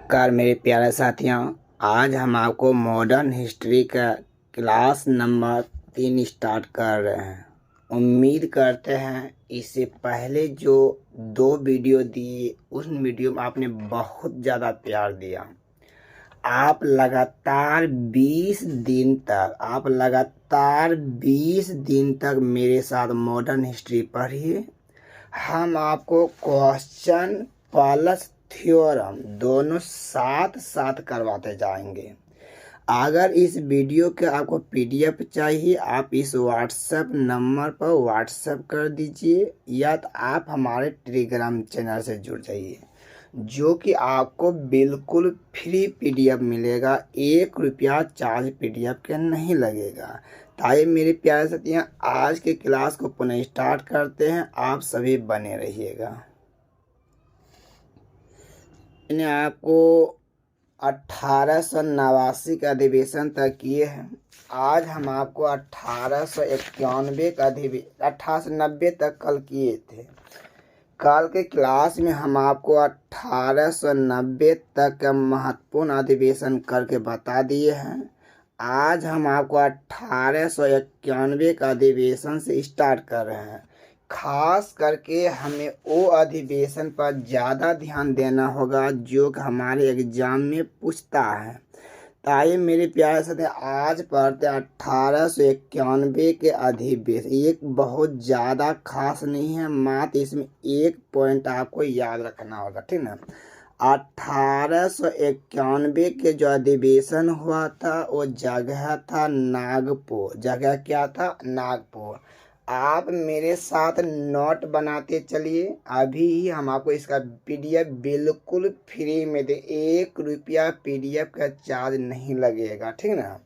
नमस्कार मेरे प्यारे साथियों। आज हम आपको मॉडर्न हिस्ट्री का क्लास नंबर 3 स्टार्ट कर रहे हैं। उम्मीद करते हैं इससे पहले जो 2 वीडियो दिए उस वीडियो में आपने बहुत ज़्यादा प्यार दिया। आप लगातार 20 दिन तक मेरे साथ मॉडर्न हिस्ट्री पढ़िए। हम आपको क्वेश्चन प्लस थ्योरम दोनों साथ साथ करवाते जाएंगे। अगर इस वीडियो के आपको पीडीएफ चाहिए आप इस व्हाट्सएप नंबर पर व्हाट्सएप कर दीजिए या तो आप हमारे टेलीग्राम चैनल से जुड़ जाइए, जो कि आपको बिल्कुल फ्री पीडीएफ मिलेगा। 1 रुपया चार्ज पीडीएफ के नहीं लगेगा। ताकि मेरे प्यारे साथियों आज के क्लास को पुनः स्टार्ट करते हैं। आप सभी बने रहिएगा। मैंने आपको 1889 का अधिवेशन तक किए हैं। आज हम आपको 1891 का 1890 तक कल किए थे। कल के क्लास में हम आपको 1890 तक का महत्वपूर्ण अधिवेशन करके बता दिए हैं। आज हम आपको 1891 का अधिवेशन से स्टार्ट कर रहे हैं। खास करके हमें वो अधिवेशन पर ज़्यादा ध्यान देना होगा जो कि हमारे एग्जाम में पूछता है। ताकि मेरे प्यारे साथी आज पढ़ते 1891 के अधिवेशन। ये बहुत ज़्यादा खास नहीं है, मात्र इसमें एक पॉइंट आपको याद रखना होगा, ठीक ना। 1891 के जो अधिवेशन हुआ था वो जगह था नागपुर। जगह क्या था? नागपुर। आप मेरे साथ नोट बनाते चलिए। अभी ही हम आपको इसका पीडीएफ बिल्कुल फ्री में दे। 1 रुपया पीडीएफ का चार्ज नहीं लगेगा, ठीक ना।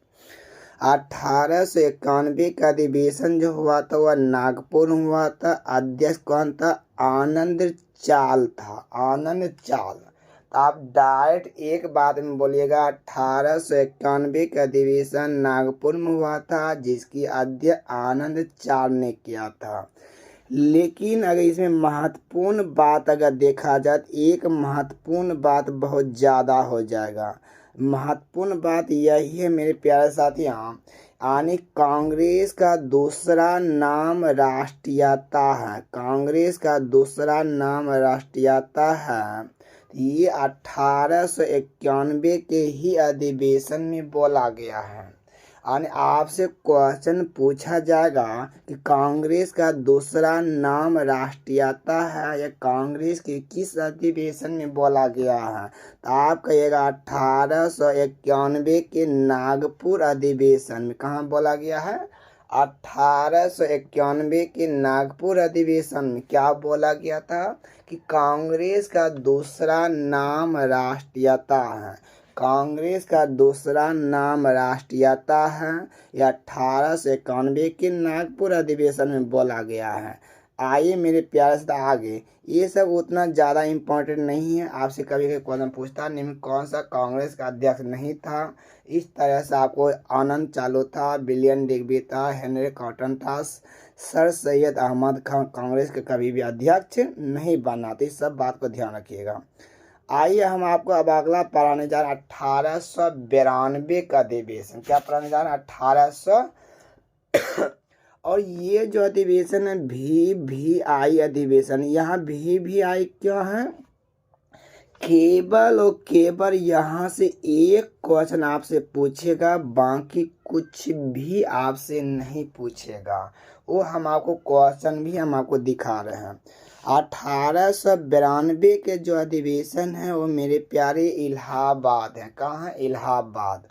1891 का अधिवेशन जो हुआ था वह नागपुर हुआ था। अध्यक्ष कौन था? आनंद चाल था। आनंद चाल। आप डायरेक्ट एक बात में बोलिएगा 1891 का अधिवेशन नागपुर में हुआ था, जिसकी अध्यक्ष आनंद चाल ने किया था। लेकिन अगर इसमें महत्वपूर्ण बात अगर देखा जाए तो एक महत्वपूर्ण बात बहुत ज़्यादा हो जाएगा। महत्वपूर्ण बात यही है मेरे प्यारे साथियों, यानी कांग्रेस का दूसरा नाम राष्ट्रीयता है। कांग्रेस का दूसरा नाम राष्ट्रीयता है। ये 1891 के ही अधिवेशन में बोला गया है। यानी आपसे क्वेश्चन पूछा जाएगा कि कांग्रेस का दूसरा नाम राष्ट्रीयता है या कांग्रेस के किस अधिवेशन में बोला गया है, तो आप कहिएगा 1891 के नागपुर अधिवेशन में। कहाँ बोला गया है? 1891 के नागपुर अधिवेशन में क्या बोला गया था कि कांग्रेस का दूसरा नाम राष्ट्रीयता है। कांग्रेस का दूसरा नाम राष्ट्रीयता है। यह 1891 के नागपुर अधिवेशन में बोला गया है। आइए मेरे प्यारे से आगे। ये सब उतना ज़्यादा इम्पोर्टेंट नहीं है। आपसे कभी कभी क्वेश्चन पूछता निम्न कौन सा कांग्रेस का अध्यक्ष नहीं था। इस तरह से आपको आनंद चालू था, विलियम डिग्बी था, हेनरी कॉटन था, सर सैयद अहमद खान कांग्रेस के कभी भी अध्यक्ष नहीं बना। तो इस सब बात को ध्यान रखिएगा। आइए हम आपको अब अगला पढ़ाने जा रहे हैं 1892 का अधिवेशन। क्या पढ़ाने जा रहे हैं? 1800 और ये जो अधिवेशन है VVI अधिवेशन। यहाँ VVI क्या है? केवल और केवल यहाँ से एक क्वेश्चन आपसे पूछेगा, बाकी कुछ भी आपसे नहीं पूछेगा। वो हम आपको क्वेश्चन भी हम आपको दिखा रहे हैं। 1892 के जो अधिवेशन है वो मेरे प्यारे इलाहाबाद है। कहाँ है? इलाहाबाद।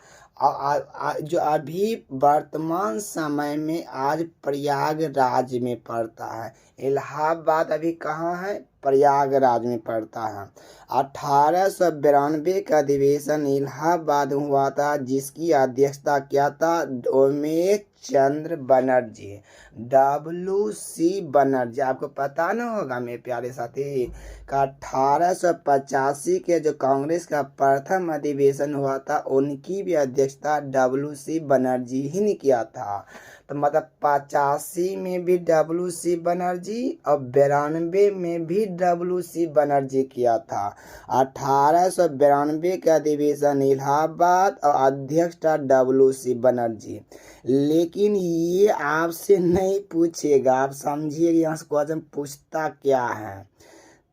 जो अभी वर्तमान समय में आज प्रयागराज में पड़ता है। इलाहाबाद अभी कहाँ है? प्रयागराज में पड़ता है। 1892 का अधिवेशन इलाहाबाद हुआ था, जिसकी अध्यक्षता क्या था? डोमेश चंद्र बनर्जी, WC बनर्जी। आपको पता ना होगा मेरे प्यारे साथी का 1885 के जो कांग्रेस का प्रथम अधिवेशन हुआ था उनकी भी अध्यक्षता WC बनर्जी ही ने किया था। तो मतलब 85 में भी WC बनर्जी और 92 में भी WC बनर्जी किया था। 1892 का अधिवेशन इलाहाबाद और अध्यक्ष था WC बनर्जी। लेकिन ये आपसे नहीं पूछेगा, आप समझिए यहाँ से क्वेश्चन पूछता क्या है।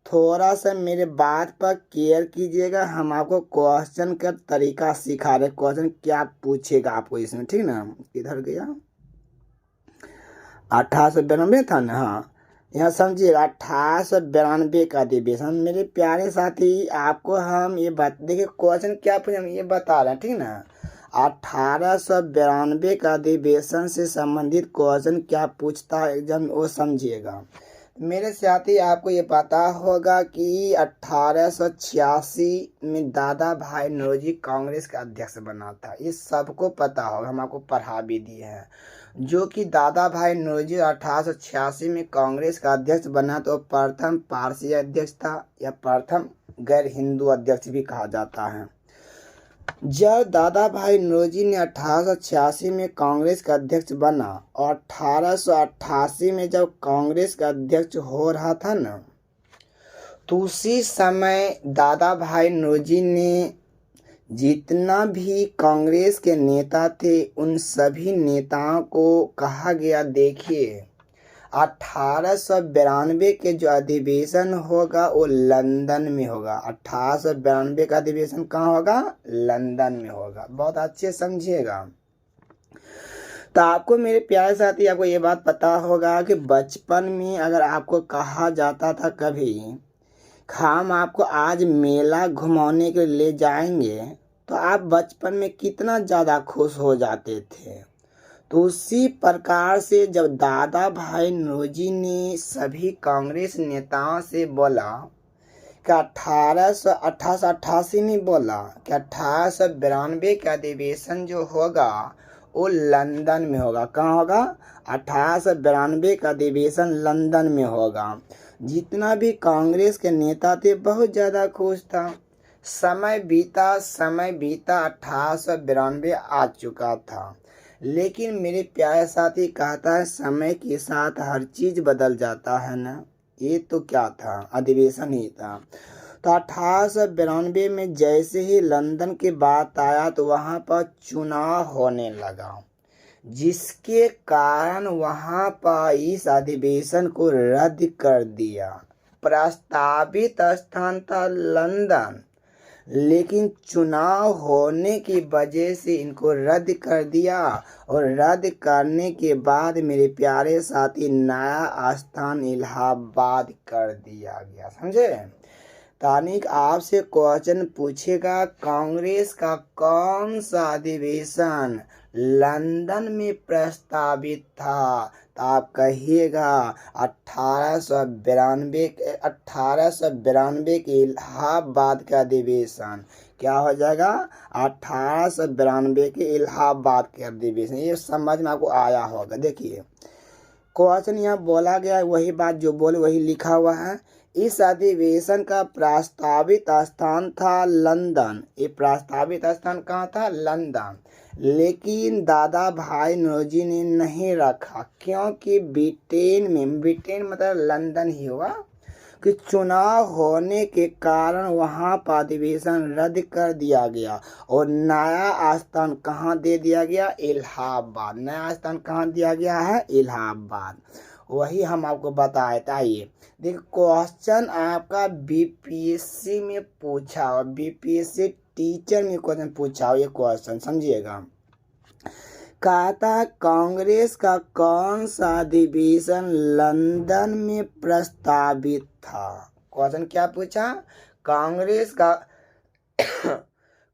थोड़ा सा मेरे बात पर केयर कीजिएगा, हम आपको क्वेश्चन का तरीका सिखा रहे। क्वेश्चन क्या पूछेगा आपको इसमें, ठीक ना। किधर गया, 1892 था ना। हाँ, यहाँ समझिएगा 1892 का अधिवेशन। मेरे प्यारे साथी, आपको हम ये बात देखिए, क्वेश्चन क्या पूछे हम ये बता रहे हैं, ठीक ना। 1892 का अधिवेशन से संबंधित क्वेश्चन क्या पूछता है एग्जाम, वो समझिएगा। मेरे साथी, आपको ये पता होगा कि 1886 में दादा भाई नौरोजी कांग्रेस का अध्यक्ष बना था। ये सबको पता होगा, हम आपको पढ़ा भी दिए हैं। जो कि दादा भाई नौरोजी 1886 में कांग्रेस का अध्यक्ष बना, तो प्रथम पारसी अध्यक्ष था, या प्रथम गैर हिंदू अध्यक्ष भी कहा जाता है। जब दादा भाई नौरोजी ने 1886 में कांग्रेस का अध्यक्ष बना और 1888 में जब कांग्रेस का अध्यक्ष हो रहा था ना, तो उसी समय दादा भाई नौरोजी ने जितना भी कांग्रेस के नेता थे उन सभी नेताओं को कहा गया, देखिए 1892 के जो अधिवेशन होगा वो लंदन में होगा। 1892 का अधिवेशन कहाँ होगा, लंदन में होगा। बहुत अच्छे समझिएगा। तो आपको मेरे प्यारे साथी, आपको ये बात पता होगा कि बचपन में अगर आपको कहा जाता था कभी, हम आपको आज मेला घुमाने के लिए ले जाएंगे, तो आप बचपन में कितना ज़्यादा खुश हो जाते थे। तो उसी प्रकार से जब दादा भाई नौरोजी ने सभी कांग्रेस नेताओं से बोला कि 1888 में बोला कि 1892 का अधिवेशन जो होगा वो लंदन में होगा। कहाँ होगा, 1892 का अधिवेशन लंदन में होगा। जितना भी कांग्रेस के नेता थे बहुत ज़्यादा खुश था। समय बीता 1892 आ चुका था। लेकिन मेरे प्यारे साथी, कहता है समय के साथ हर चीज़ बदल जाता है ना। ये तो क्या था, अधिवेशन ही था। तो 1892 में जैसे ही लंदन की बात आया तो वहाँ पर चुनाव होने लगा, जिसके कारण वहाँ पर इस अधिवेशन को रद्द कर दिया। प्रस्तावित स्थान था लंदन, लेकिन चुनाव होने की वजह से इनको रद्द कर दिया। और रद्द करने के बाद मेरे प्यारे साथी, नया स्थान इलाहाबाद कर दिया गया। समझे। तानिक आपसे क्वेश्चन पूछेगा, कांग्रेस का कौन सा अधिवेशन लंदन में प्रस्तावित था, तो आप कहिएगा 1892 के इलाहाबाद का अधिवेशन। क्या हो जाएगा, 1892 के इलाहाबाद के अधिवेशन। ये समझ में आपको आया होगा। देखिए क्वेश्चन यहाँ बोला गया है, वही बात जो बोले वही लिखा हुआ है। इस अधिवेशन का प्रस्तावित स्थान था लंदन। ये प्रस्तावित स्थान कहाँ था, लंदन। लेकिन दादा भाई नौरोजी ने नहीं रखा, क्योंकि ब्रिटेन मतलब लंदन ही हुआ, कि चुनाव होने के कारण वहाँ पर अधिवेशन रद्द कर दिया गया और नया स्थान कहाँ दे दिया गया, इलाहाबाद। नया स्थान कहाँ दिया गया है, इलाहाबाद। वही हम आपको बताए। आइए देखिए, क्वेश्चन आपका बीपीएससी में पूछा और बीपीएससी टीचर में क्वेश्चन पूछा, ये क्वेश्चन समझिएगा। कहता कांग्रेस का कौन सा अधिवेशन लंदन में प्रस्तावित था। क्वेश्चन क्या पूछा,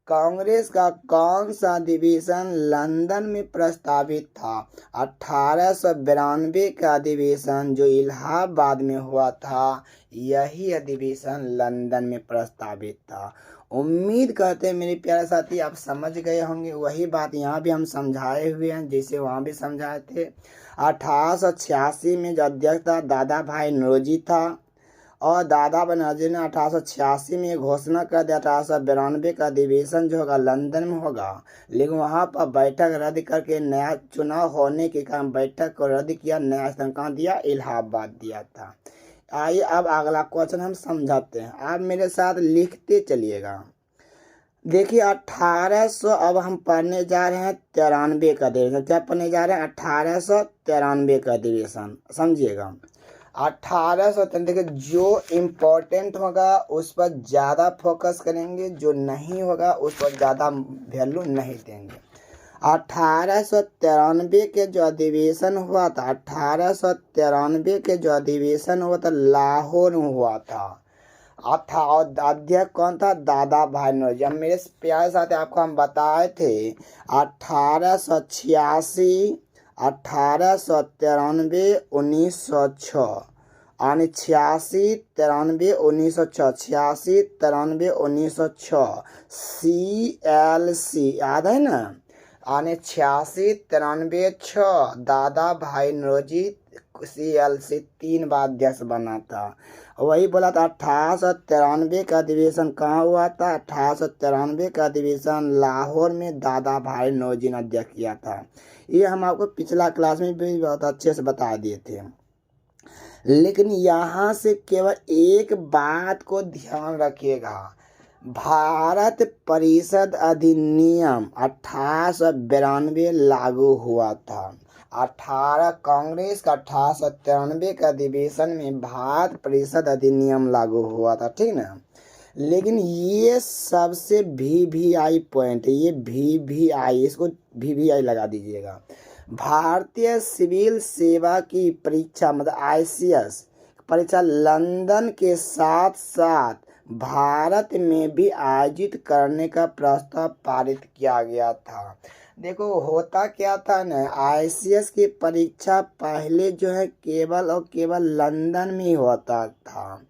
कांग्रेस का कौन सा अधिवेशन लंदन में प्रस्तावित था। 1892 का अधिवेशन जो इलाहाबाद में हुआ था, यही अधिवेशन लंदन में प्रस्तावित था। उम्मीद करते हैं मेरे प्यारे साथी आप समझ गए होंगे। वही बात यहाँ भी हम समझाए हुए हैं, जैसे वहाँ भी समझाए थे। 1886 में जो अध्यक्ष था दादा भाई नौरोजी था, और दादा बनर्जी ने 1886 में घोषणा कर दिया 1892 का अधिवेशन जो होगा लंदन में होगा, लेकिन वहाँ पर बैठक रद्द करके नया चुनाव होने के कारण बैठक को रद्द किया, नया स्थान कहाँ दिया, इलाहाबाद दिया था। आइए अब अगला क्वेश्चन हम समझाते हैं, आप मेरे साथ लिखते चलिएगा। देखिए 1800 अब हम पढ़ने जा रहे हैं 93 का अधिवेशन। क्या पढ़ने जा रहे हैं? 1893 का अधिवेशन, समझिएगा। 1893 देखिए जो इम्पोर्टेंट होगा उस पर ज़्यादा फोकस करेंगे, जो नहीं होगा उस पर ज़्यादा वैल्यू नहीं देंगे। 1893 के जो अधिवेशन हुआ था, 1893 के जो अधिवेशन हुआ था लाहौर में हुआ था। और अध्यक्ष कौन था? दादा भाई नौरोजी। अब मेरे प्यारे साथी आपको हम बताए थे 1886, 1893, 1906 यानी 86, 93, 1906, 86, 93, 1906 CLC याद है ना? यानी 86, 93, 6 दादा भाई नौरोजी CLC 3 बार अध्यक्ष बना था। वही बोला था 1893 का अधिवेशन कहाँ हुआ था? 1893 का अधिवेशन लाहौर में दादा भाई नौरोजी ने अध्यक्ष किया था। ये हम आपको पिछला क्लास में भी बहुत अच्छे से बता दिए थे, लेकिन यहाँ से केवल एक बात को ध्यान रखिएगा, भारत परिषद अधिनियम 1892 लागू हुआ था। कांग्रेस का 1893 का अधिवेशन में भारत परिषद अधिनियम लागू हुआ था, ठीक ना। लेकिन ये सबसे VVI पॉइंट, ये VVI, इसको VVI लगा दीजिएगा। भारतीय सिविल सेवा की परीक्षा मतलब ICS परीक्षा लंदन के साथ साथ भारत में भी आयोजित करने का प्रस्ताव पारित किया गया था। देखो होता क्या था ना, ICS की परीक्षा पहले जो है केवल और केवल लंदन में ही होता था,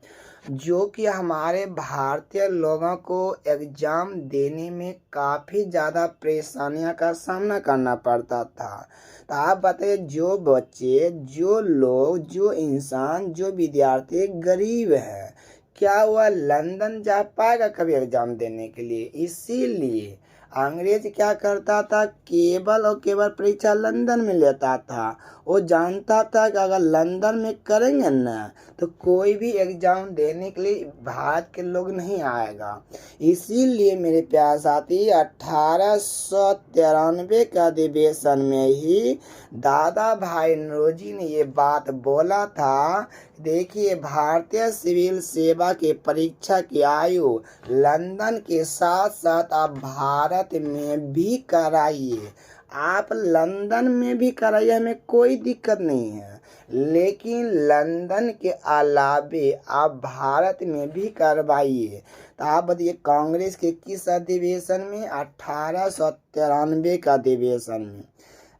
जो कि हमारे भारतीय लोगों को एग्ज़ाम देने में काफ़ी ज़्यादा परेशानियों का सामना करना पड़ता था। तो आप बताइए, जो बच्चे, जो लोग, जो इंसान, जो विद्यार्थी गरीब है, क्या वह लंदन जा पाएगा कभी एग्ज़ाम देने के लिए? इसीलिए अंग्रेज क्या करता था, केवल और केवल परीक्षा लंदन में लेता था। वो जानता था कि अगर लंदन में करेंगे ना तो कोई भी एग्ज़ाम देने के लिए भारत के लोग नहीं आएगा। इसीलिए मेरे प्यारे साथी 1893 के अधिवेशन में ही दादा भाई नौरोजी ने ये बात बोला था, देखिए भारतीय सिविल सेवा के परीक्षा की आयु लंदन के साथ साथ आप भारत में भी कराइए, आप लंदन में भी कराइए, हमें कोई दिक्कत नहीं है, लेकिन लंदन के अलावे आप भारत में भी करवाइए। तो आप बताइए कांग्रेस के किस अधिवेशन में? 1893 का अधिवेशन में।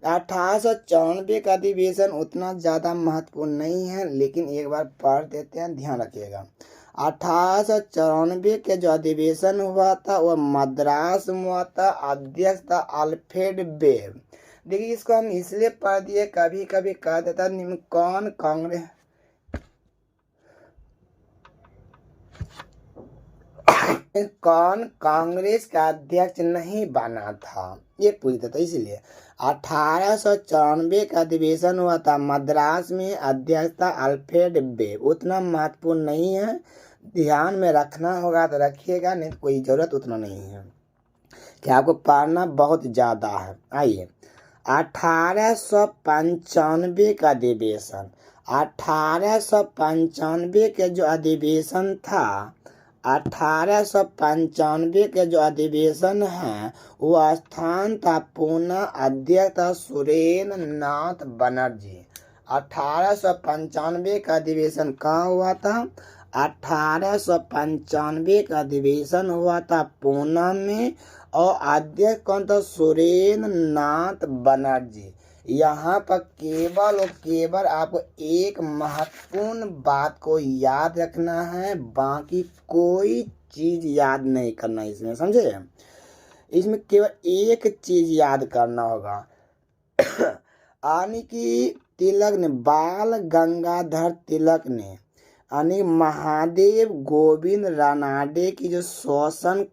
1894 का अधिवेशन उतना ज़्यादा महत्वपूर्ण नहीं है, लेकिन एक बार पढ़ देते हैं, ध्यान रखिएगा। 1894 के जो अधिवेशन हुआ था वह मद्रास में हुआ था, अध्यक्ष था अल्फ्रेड बेल। देखिए इसको हम इसलिए पढ़ दिए, कभी कभी कह देता कौन कांग्रेस का अध्यक्ष नहीं बना था, ये पूछता था। इसलिए 1894 का अधिवेशन हुआ था मद्रास में, अध्यक्ष था अल्फ्रेड बेल। उतना महत्वपूर्ण नहीं है, ध्यान में रखना होगा तो रखिएगा, नहीं तो कोई ज़रूरत उतना नहीं है कि आपको पढ़ना बहुत ज़्यादा है। आइए 1895 का अधिवेशन, 1895 के जो अधिवेशन था, 1895 के जो अधिवेशन है वो स्थान था पूना, अध्यक्ष था सुरेंद्र नाथ बनर्जी। 1895 का अधिवेशन कहाँ हुआ था? 1895 का अधिवेशन हुआ था पूना में, और अध्यक्ष कौन था? सुरेंद्र नाथ बनर्जी। यहाँ पर केवल और केवल आपको एक महत्वपूर्ण बात को याद रखना है, बाकी कोई चीज़ याद नहीं करना इसमें, समझे? इसमें केवल एक चीज़ याद करना होगा यानी कि तिलक ने, बाल गंगाधर तिलक ने यानी महादेव गोविंद रानाडे की जो सोशल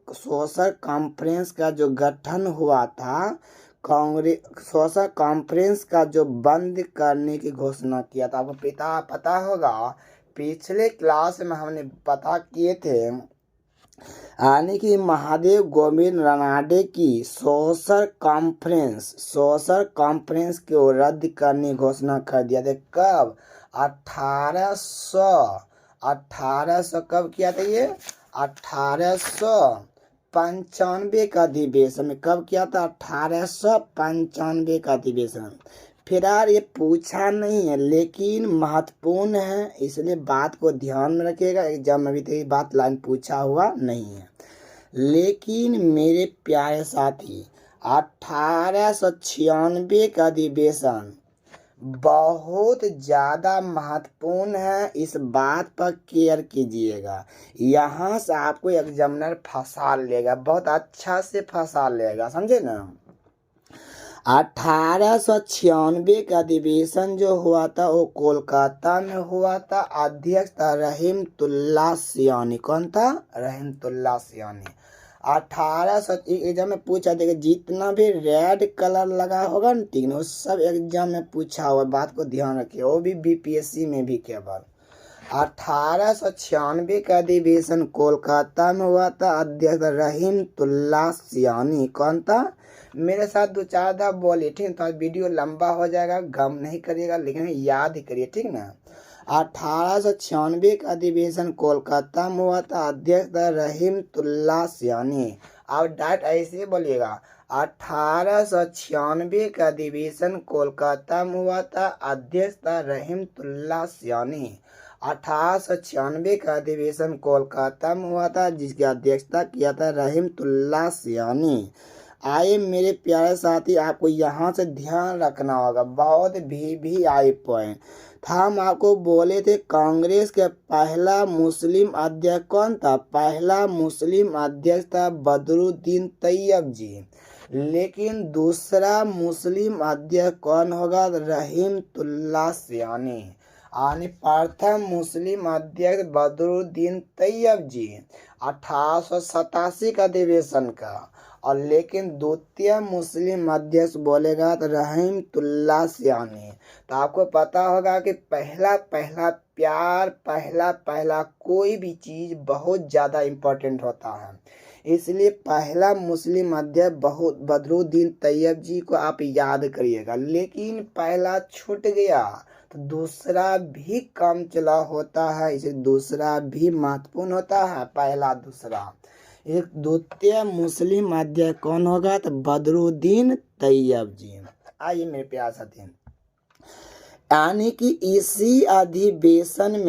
कॉन्फ्रेंस का जो गठन हुआ था, कांग्रेस सोशल कॉन्फ्रेंस का जो बंद करने की घोषणा किया था। आपको पता होगा, पिछले क्लास में हमने पता किए थे, यानी कि महादेव गोविंद रानाडे की सोशल कॉन्फ्रेंस को रद्द करने की घोषणा कर दिया था। कब? 1800 कब किया था ये? 1895 का अधिवेशन में। कब किया था? 1895 का अधिवेशन। फिर यार ये पूछा नहीं है लेकिन महत्वपूर्ण है, इसलिए बात को ध्यान में रखिएगा। एग्जाम में भी तो ये बात लाइन पूछा हुआ नहीं है। लेकिन मेरे प्यारे साथी, 1896 का अधिवेशन बहुत ज़्यादा महत्वपूर्ण है, इस बात पर केयर कीजिएगा। यहाँ से आपको एग्जामिनर फंसा लेगा, बहुत अच्छा से फंसा लेगा, समझे ना। 1896 का अधिवेशन जो हुआ था वो कोलकाता में हुआ था। अध्यक्ष था रहीमतुल्लाह सियानी। कौन था? रहीमतुल्लाह सियानी। 1800 एग्जाम में पूछा था, जितना भी रेड कलर लगा होगा ना, ठीक है, वो सब एग्जाम में पूछा हुआ, बात को ध्यान रखिए, वो भी बीपीएससी में भी केवल। 1896 का अधिवेशन कोलकाता में हुआ था। अध्यक्ष रहीमतुल्लाह सियानी। कौन था? मेरे साथ दो चार दफा बोलिए, ठीक है, तो वीडियो लंबा हो जाएगा, गम नहीं करिएगा, लेकिन याद ही करिए, ठीक ना। 1896 का अधिवेशन कोलकाता में हुआ था। अध्यक्ष रहीमतुल्लाह सियानी। आप डायरेक्ट ऐसे बोलिएगा, 1896 का अधिवेशन कोलकाता में हुआ था। अध्यक्ष रहीमतुल्लाह सियानी। 1896 का अधिवेशन कोलकाता में हुआ था, जिसकी अध्यक्षता किया था रहीमतुल्लाह सियानी। आए मेरे प्यारे साथी, आपको यहाँ से ध्यान रखना होगा, बहुत भी आई पॉइंट था। हम आपको बोले थे कांग्रेस के पहला मुस्लिम अध्यक्ष कौन था? पहला मुस्लिम अध्यक्ष था बदरुद्दीन तैयब जी। लेकिन दूसरा मुस्लिम अध्यक्ष कौन होगा? रहीमतुल्लाह सियानी। यानी प्रथम मुस्लिम अध्यक्ष बदरुद्दीन तैयब जी 1887 का अधिवेशन का, और लेकिन द्वितीय मुस्लिम अध्यक्ष बोलेगा तो रहीमतुल्लाह सियानी। तो आपको पता होगा कि पहला प्यार, पहला कोई भी चीज़ बहुत ज़्यादा इम्पोर्टेंट होता है, इसलिए पहला मुस्लिम अध्यक्ष बदरुद्दीन तैयब जी को आप याद करिएगा। लेकिन पहला छूट गया तो दूसरा भी कम चला होता है, इसलिए दूसरा भी महत्वपूर्ण होता है, पहला दूसरा। एक द्वितीय मुस्लिम अध्यक्ष कौन होगा? तो बदरुद्दीन तैयब जी। आइए मेरे प्यार साथी, यानी कि इसी अधिवेशन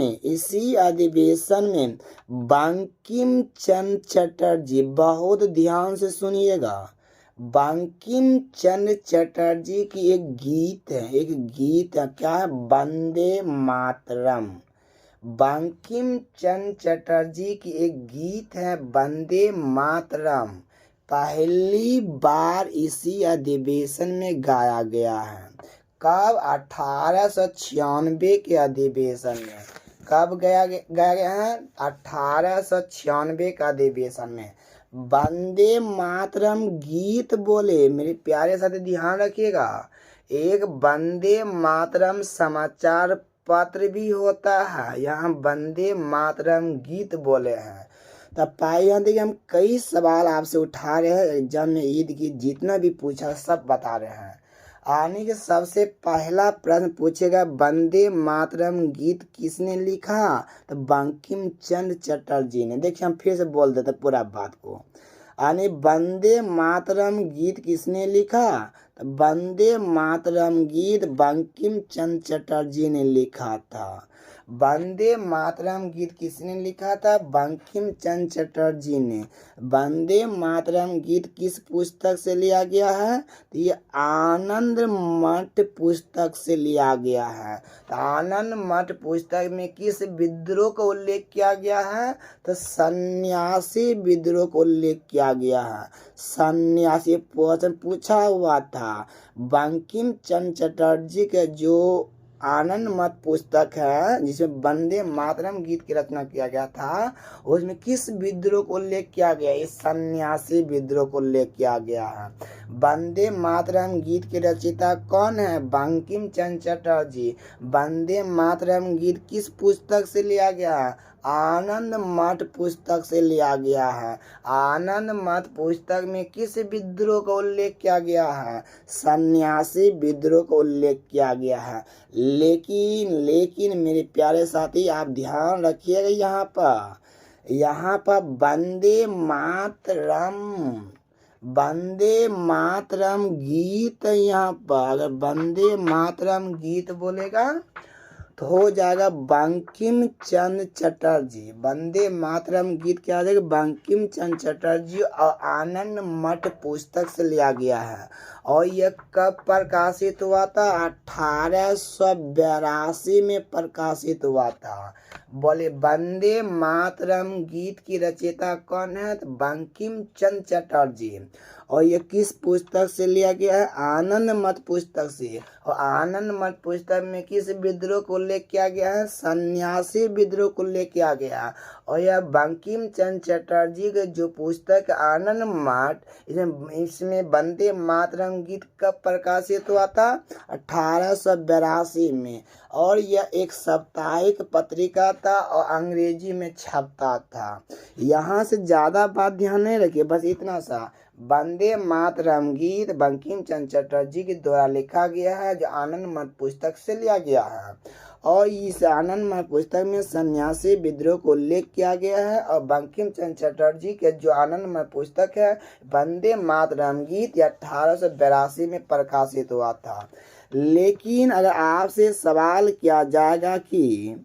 में बंकिम चंद्र चटर्जी, बहुत ध्यान से सुनिएगा, बंकिम चंद्र चटर्जी की एक गीत है, क्या है? वंदे मातरम। बंकिम चंद्र चटर्जी की एक गीत है वंदे मातरम, पहली बार इसी अधिवेशन में गाया गया है। कब? 1896 के अधिवेशन में। कब गाया गया है? 1896 का अधिवेशन में। वंदे मातरम गीत बोले, मेरे प्यारे साथी ध्यान रखिएगा, एक वंदे मातरम समाचार पत्र भी होता है, यहाँ वंदे मातरम गीत बोले हैं। तब पाए यहाँ देखिए, हम कई सवाल आपसे उठा रहे हैं एग्जाम में, ईद की जितना भी पूछा सब बता रहे हैं। आने के सबसे पहला प्रश्न पूछेगा, वंदे मातरम गीत किसने लिखा? तो बंकिम चंद्र चटर्जी ने। देखिए हम फिर से बोल देते पूरा बात को, यानी वंदे मातरम गीत किसने लिखा? तो वंदे मातरम गीत बंकिम चंद्र चटर्जी ने लिखा था। वंदे मातरम गीत किसने लिखा था? बंकिम चंद्र चटर्जी ने। वंदे मातरम गीत किस पुस्तक से लिया गया है? तो ये आनंद मठ पुस्तक से लिया गया है। तो आनंद मठ पुस्तक में किस विद्रोह का उल्लेख किया गया है? तो सन्यासी विद्रोह का उल्लेख किया गया है। सन्यासी प्रश्न पूछा हुआ था। बंकिम चंद्र चटर्जी के जो आनंद मठ पुस्तक है जिसमें वंदे मातरम गीत की रचना किया गया था, उसमें किस विद्रोह को उल्लेख किया गया? इस सन्यासी विद्रोह को उल्लेख किया गया है। वंदे मातरम गीत के रचयिता कौन है? बंकिम चंद्र चटर्जी। वंदे मातरम गीत किस पुस्तक से लिया गया है? आनंद मठ पुस्तक से लिया गया है। आनंद मठ पुस्तक में किस विद्रोह का उल्लेख किया गया है? सन्यासी विद्रोह का उल्लेख किया गया है। लेकिन मेरे प्यारे साथी, आप ध्यान रखिएगा, यहाँ पर वंदे मातरम गीत, यहाँ पर अगर वंदे मातरम गीत बोलेगा तो हो जाएगा बंकिम चंद्र चटर्जी। वंदे मातरम गीत क्या हो जाएगा? बंकिम चंद्र चटर्जी और आनंद मठ पुस्तक से लिया गया है। और यह कब प्रकाशित हुआ था? 1882 में प्रकाशित हुआ था। बोले वंदे मातरम गीत की रचयिता कौन है? तो बंकिम चंद्र चटर्जी। और ये किस पुस्तक से लिया गया है? आनंद मठ पुस्तक से। और आनंद मठ पुस्तक में किस विद्रोह को उल्लेख किया गया है? सन्यासी विद्रोह को उल्लेख किया गया। और यह बंकिम चंद्र चटर्जी के जो पुस्तक आनंद मठ, इसमें वंदे मातरम गीत कब प्रकाशित हुआ था? 1882 में। और यह एक साप्ताहिक पत्रिका था और अंग्रेजी में छपता था। यहाँ से ज़्यादा बात ध्यान नहीं रखिए, बस इतना सा। वंदे मातरम गीत बंकिम चंद्र चटर्जी के द्वारा लिखा गया है, जो आनंद मठ पुस्तक से लिया गया है। और इस आनंद मठ पुस्तक में सन्यासी विद्रोह को उल्लेख किया गया है। और बंकिम चंद्र चटर्जी के जो आनंद मठ पुस्तक है वंदे मातरम गीत, 1882 में प्रकाशित हुआ था। लेकिन अगर आपसे सवाल किया जाएगा कि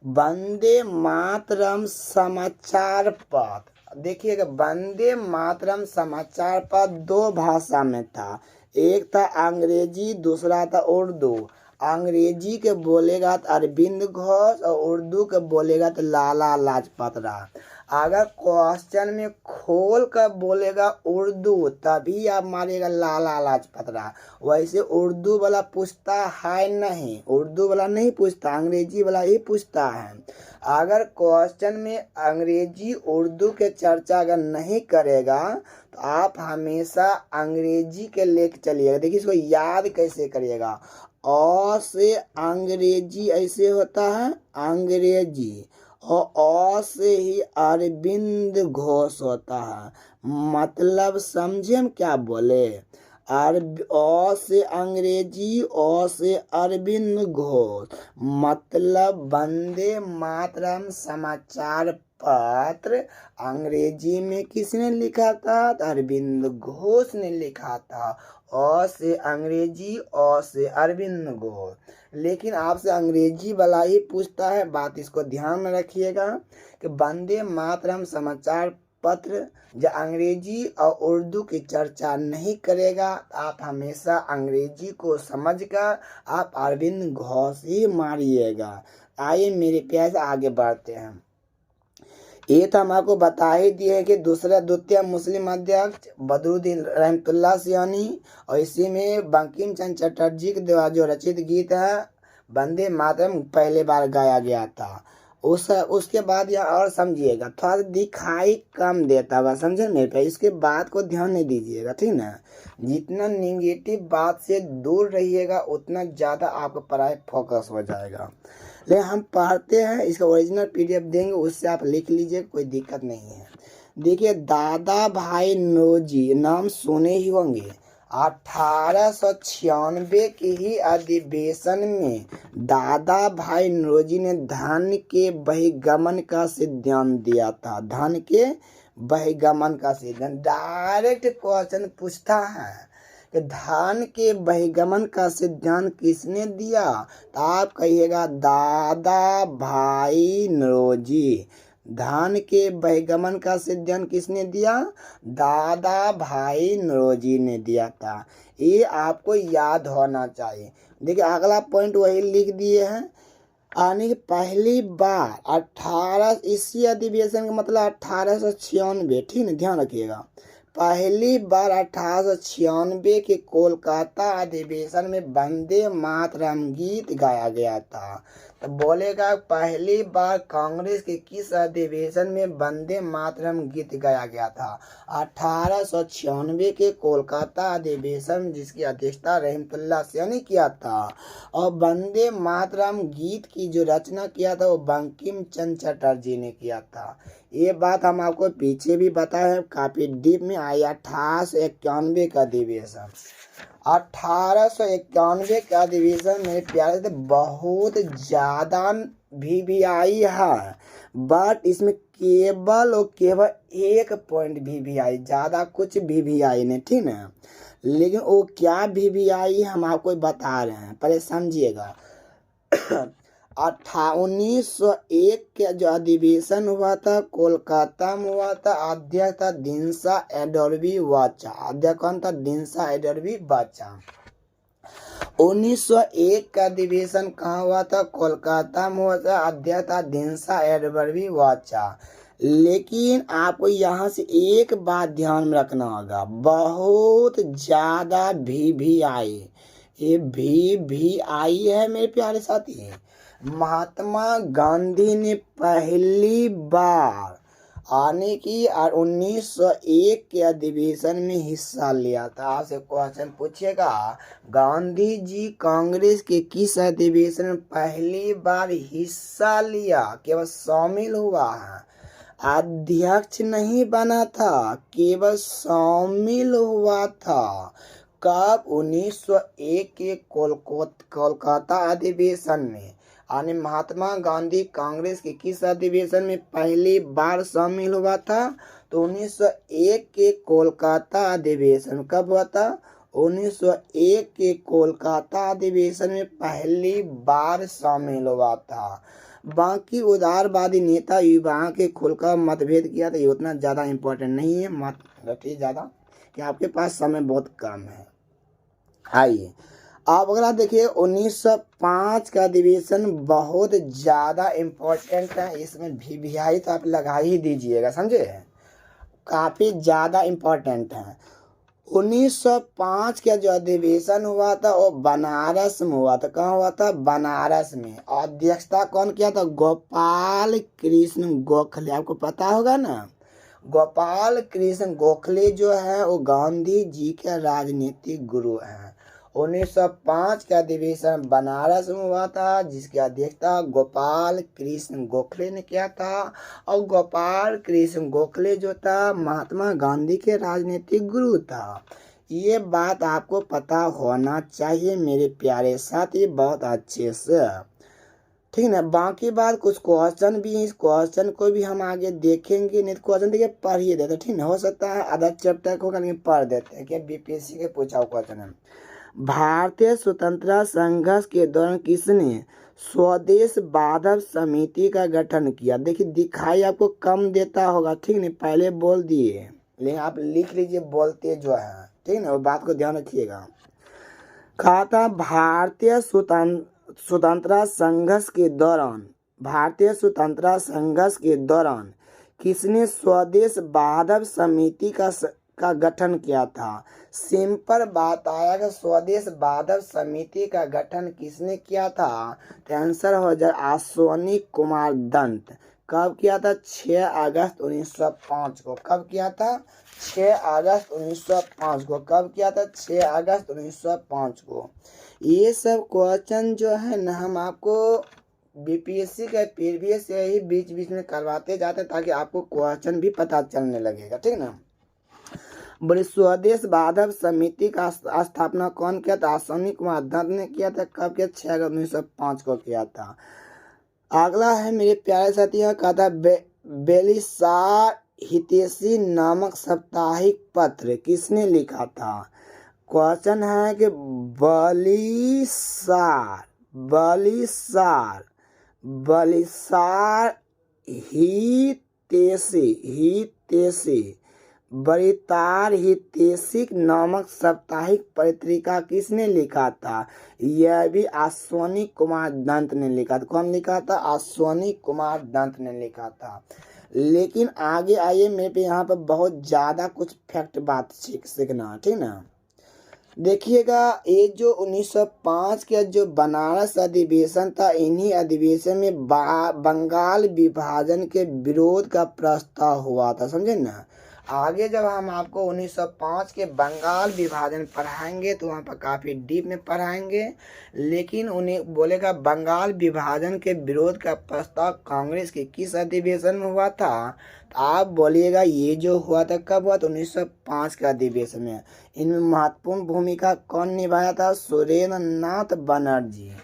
वंदे मातरम समाचार पत्र, देखिएगा, वंदे मातरम समाचार पत्र 2 भाषा में था। एक था अंग्रेजी, दूसरा था उर्दू। अंग्रेजी के बोलेगा तो अरविंद घोष और उर्दू के बोलेगा तो लाला लाजपत राय। अगर क्वेश्चन में खोल कर बोलेगा उर्दू तभी आप मारिएगा लाला लाजपत राय। वैसे उर्दू वाला पूछता है नहीं, उर्दू वाला नहीं पूछता, अंग्रेजी वाला ही पूछता है। अगर क्वेश्चन में अंग्रेजी उर्दू के चर्चा अगर नहीं करेगा तो आप हमेशा अंग्रेजी के लेके चलिएगा। देखिए इसको याद कैसे करिएगा। अ से अंग्रेजी ऐसे होता है अंग्रेजी, और अ से ही अरविंद घोष होता है। मतलब समझे हम क्या बोले? अ से अंग्रेजी, अ से अरविंद घोष। मतलब वंदे मातरम समाचार पत्र अंग्रेजी में किसने लिखा था? अरविंद घोष ने लिखा था। अ से अंग्रेजी, अ से अरविंद घोष। लेकिन आपसे अंग्रेजी वाला ही पूछता है, बात इसको ध्यान में रखिएगा कि वंदे मातरम समाचार पत्र जो अंग्रेजी और उर्दू की चर्चा नहीं करेगा, आप हमेशा अंग्रेजी को समझकर आप अरविंद घोष ही मारिएगा। आइए मेरे प्यार से आगे बढ़ते हैं। ये तो हम आपको बता ही दिए कि द्वितीय मुस्लिम अध्यक्ष बदरुद्दीन रहमतुल्लाह सियानी, और इसी में बंकिम चंद्र चटर्जी के द्वारा जो रचित गीत है वंदे मातरम पहले बार गाया गया था। उसके बाद यहाँ और समझिएगा, थोड़ा सा दिखाई कम देता हुआ, समझे मेरे पे? इसके बात को ध्यान नहीं दीजिएगा, ठीक ना? जितना निगेटिव बात से दूर रहिएगा उतना ज़्यादा आपका पढ़ाई फोकस हो जाएगा। लेकिन हम पढ़ते हैं, इसका ओरिजिनल PDF देंगे, उससे आप लिख लीजिए, कोई दिक्कत नहीं है। देखिए दादा भाई नौरोजी नाम सुने ही होंगे। 1896 के ही अधिवेशन में दादा भाई नौरोजी ने धन के बहिर्गमन का सिद्धांत दिया था। धन के बहिर्गमन का सिद्धांत डायरेक्ट क्वेश्चन पूछता है कि धन के बहिर्गमन का सिद्धांत किसने दिया? तो आप कहिएगा दादा भाई नौरोजी। धन के बहिर्गमन का सिद्धांत किसने दिया? दादा भाई नौरोजी ने दिया था। ये आपको याद होना चाहिए। देखिए अगला पॉइंट वही लिख दिए हैं, आने की पहली बार इसी अधिवेशन का मतलब 1896, ठीक है, ध्यान रखिएगा। पहली बार 1896 के कोलकाता अधिवेशन में वंदे मातरम गीत गाया गया था। तो बोलेगा पहली बार कांग्रेस के किस अधिवेशन में वंदे मातरम गीत गाया गया था? 1896 के कोलकाता अधिवेशन, जिसकी अध्यक्षता रहमतुल्लाह शाह ने किया था। और वंदे मातरम गीत की जो रचना किया था वो बंकिम चंद्र चटर्जी ने किया था। ये बात हम आपको पीछे भी बताए हैं, काफी डीप में आई। 1891 का अधिवेशन, 1891 का अधिवेशन मेरे प्यारे से बहुत ज्यादा VVI है, बट इसमें केवल और केवल 1 पॉइंट VVI, ज्यादा कुछ VVI नहीं, ठीक ना। लेकिन वो क्या VVI हम आपको बता रहे हैं, पहले समझिएगा। 1901 के जो अधिवेशन हुआ था कोलकाता में हुआ था, अध्यक्ष था दिनसा एडवर्बी वाचा। अध्यक्ष कौन था? दिनसा एडवर्बी वाचा। 1901 का अधिवेशन कहाँ हुआ था? कोलकाता में हुआ था, अध्यक्ष था दिनसा एडवर्बी वाचा। लेकिन आपको यहाँ से एक बात ध्यान में रखना होगा, बहुत ज्यादा VVI, ये VVI है मेरे प्यारे साथी। महात्मा गांधी ने पहली बार आने की और 1901 के अधिवेशन में हिस्सा लिया था। आपसे क्वेश्चन पूछेगा, गांधी जी कांग्रेस के किस अधिवेशन में पहली बार हिस्सा लिया? केवल शामिल हुआ है, अध्यक्ष नहीं बना था, केवल शामिल हुआ था। कब? 1901 के कोलकाता अधिवेशन में। यानी महात्मा गांधी कांग्रेस के किस अधिवेशन में पहली बार शामिल हुआ था? तो 1901 के कोलकाता अधिवेशन। कब हुआ था? 1901 के कोलकाता अधिवेशन में पहली बार शामिल हुआ था। बाकी उदारवादी नेता युवाओं के खुलकर मतभेद किया था, ये उतना ज़्यादा इम्पोर्टेंट नहीं है, मत रखिए ज़्यादा कि आपके पास समय बहुत कम है। आइए अब अगर आप देखिए 1905 का अधिवेशन बहुत ज़्यादा इम्पोर्टेंट है, इसमें VVI तो आप लगा ही दीजिएगा, समझे, काफ़ी ज़्यादा इम्पोर्टेंट है। 1905 का जो अधिवेशन हुआ था वो बनारस में हुआ था। कहाँ हुआ था? बनारस में। अध्यक्षता कौन किया था? गोपाल कृष्ण गोखले, आपको पता होगा ना। गोपाल कृष्ण गोखले जो है वो गांधी जी के राजनीतिक गुरु हैं। 1905 का अधिवेशन बनारस में हुआ था, जिसकी अध्यक्षता गोपाल कृष्ण गोखले ने किया था। और गोपाल कृष्ण गोखले जो था महात्मा गांधी के राजनीतिक गुरु था। ये बात आपको पता होना चाहिए मेरे प्यारे साथी, बहुत अच्छे से, ठीक है। बाकी बात कुछ क्वेश्चन भी, इस क्वेश्चन को भी हम आगे देखेंगे, नहीं तो क्वेश्चन देखिए पढ़ ही देते, ठीक है। हो सकता है आधा चैप्टर को करके पढ़ देते हैं, क्या BPSC के पूछा क्वेश्चन है। भारतीय स्वतंत्रता संघर्ष के दौरान किसने स्वदेश बांधव समिति का गठन किया? देखिए दिखाई आपको कम देता होगा, ठीक नहीं, पहले बोल दिए, लेकिन आप लिख लीजिए बोलते जो है, ठीक ना, वो बात को ध्यान रखिएगा। कहा था भारतीय स्वतंत्रता संघर्ष के दौरान, भारतीय स्वतंत्रता संघर्ष के दौरान किसने स्वदेश बांधव समिति का गठन किया था? सिंपल बात आया कि स्वदेश बांधव समिति का गठन किसने किया था? तो आंसर हो जाए अश्वनी कुमार दत्त। कब किया था? 6 अगस्त 1905 को। कब किया था? 6 अगस्त 1905 को। कब किया था? 6 अगस्त 1905 को। ये सब क्वेश्चन जो है ना हम आपको BPSC के प्रीवियस से ही बीच बीच में करवाते जाते हैं, ताकि आपको क्वेश्चन भी पता चलने लगेगा, ठीक ना। बोले स्वदेश बांधव समिति का स्थापना कौन किया था? अश्वनी कुमार दत्त ने किया था। कब किया? 6 अगस्त 1905 को किया था। अगला है मेरे प्यारे साथियों, कहा था बेलिसार हितैषी नामक साप्ताहिक पत्र किसने लिखा था? क्वेश्चन है कि बलिसार हितैषी बरितार हितैषिक नामक साप्ताहिक पत्रिका किसने लिखा था? यह भी अश्वनी कुमार दत्त ने लिखा था। कौन लिखा था? अश्वनी कुमार दत्त ने लिखा था। लेकिन आगे आइए, मेरे पे यहाँ पर बहुत ज़्यादा कुछ फैक्ट बात सीखना, ठीक ना। देखिएगा, ये जो 1905 का जो बनारस अधिवेशन था, इन्हीं अधिवेशन में बंगाल विभाजन के विरोध का प्रस्ताव हुआ था, समझे ना। आगे जब हम आपको 1905 के बंगाल विभाजन पढ़ाएंगे तो वहाँ पर काफ़ी डीप में पढ़ाएंगे, लेकिन उन्हें बोलेगा बंगाल विभाजन के विरोध का प्रस्ताव कांग्रेस के किस अधिवेशन में हुआ था। तो आप बोलिएगा ये जो हुआ था कब हुआ, तो 1905 के अधिवेशन में। इनमें महत्वपूर्ण भूमिका कौन निभाया था, सुरेंद्र नाथ बनर्जी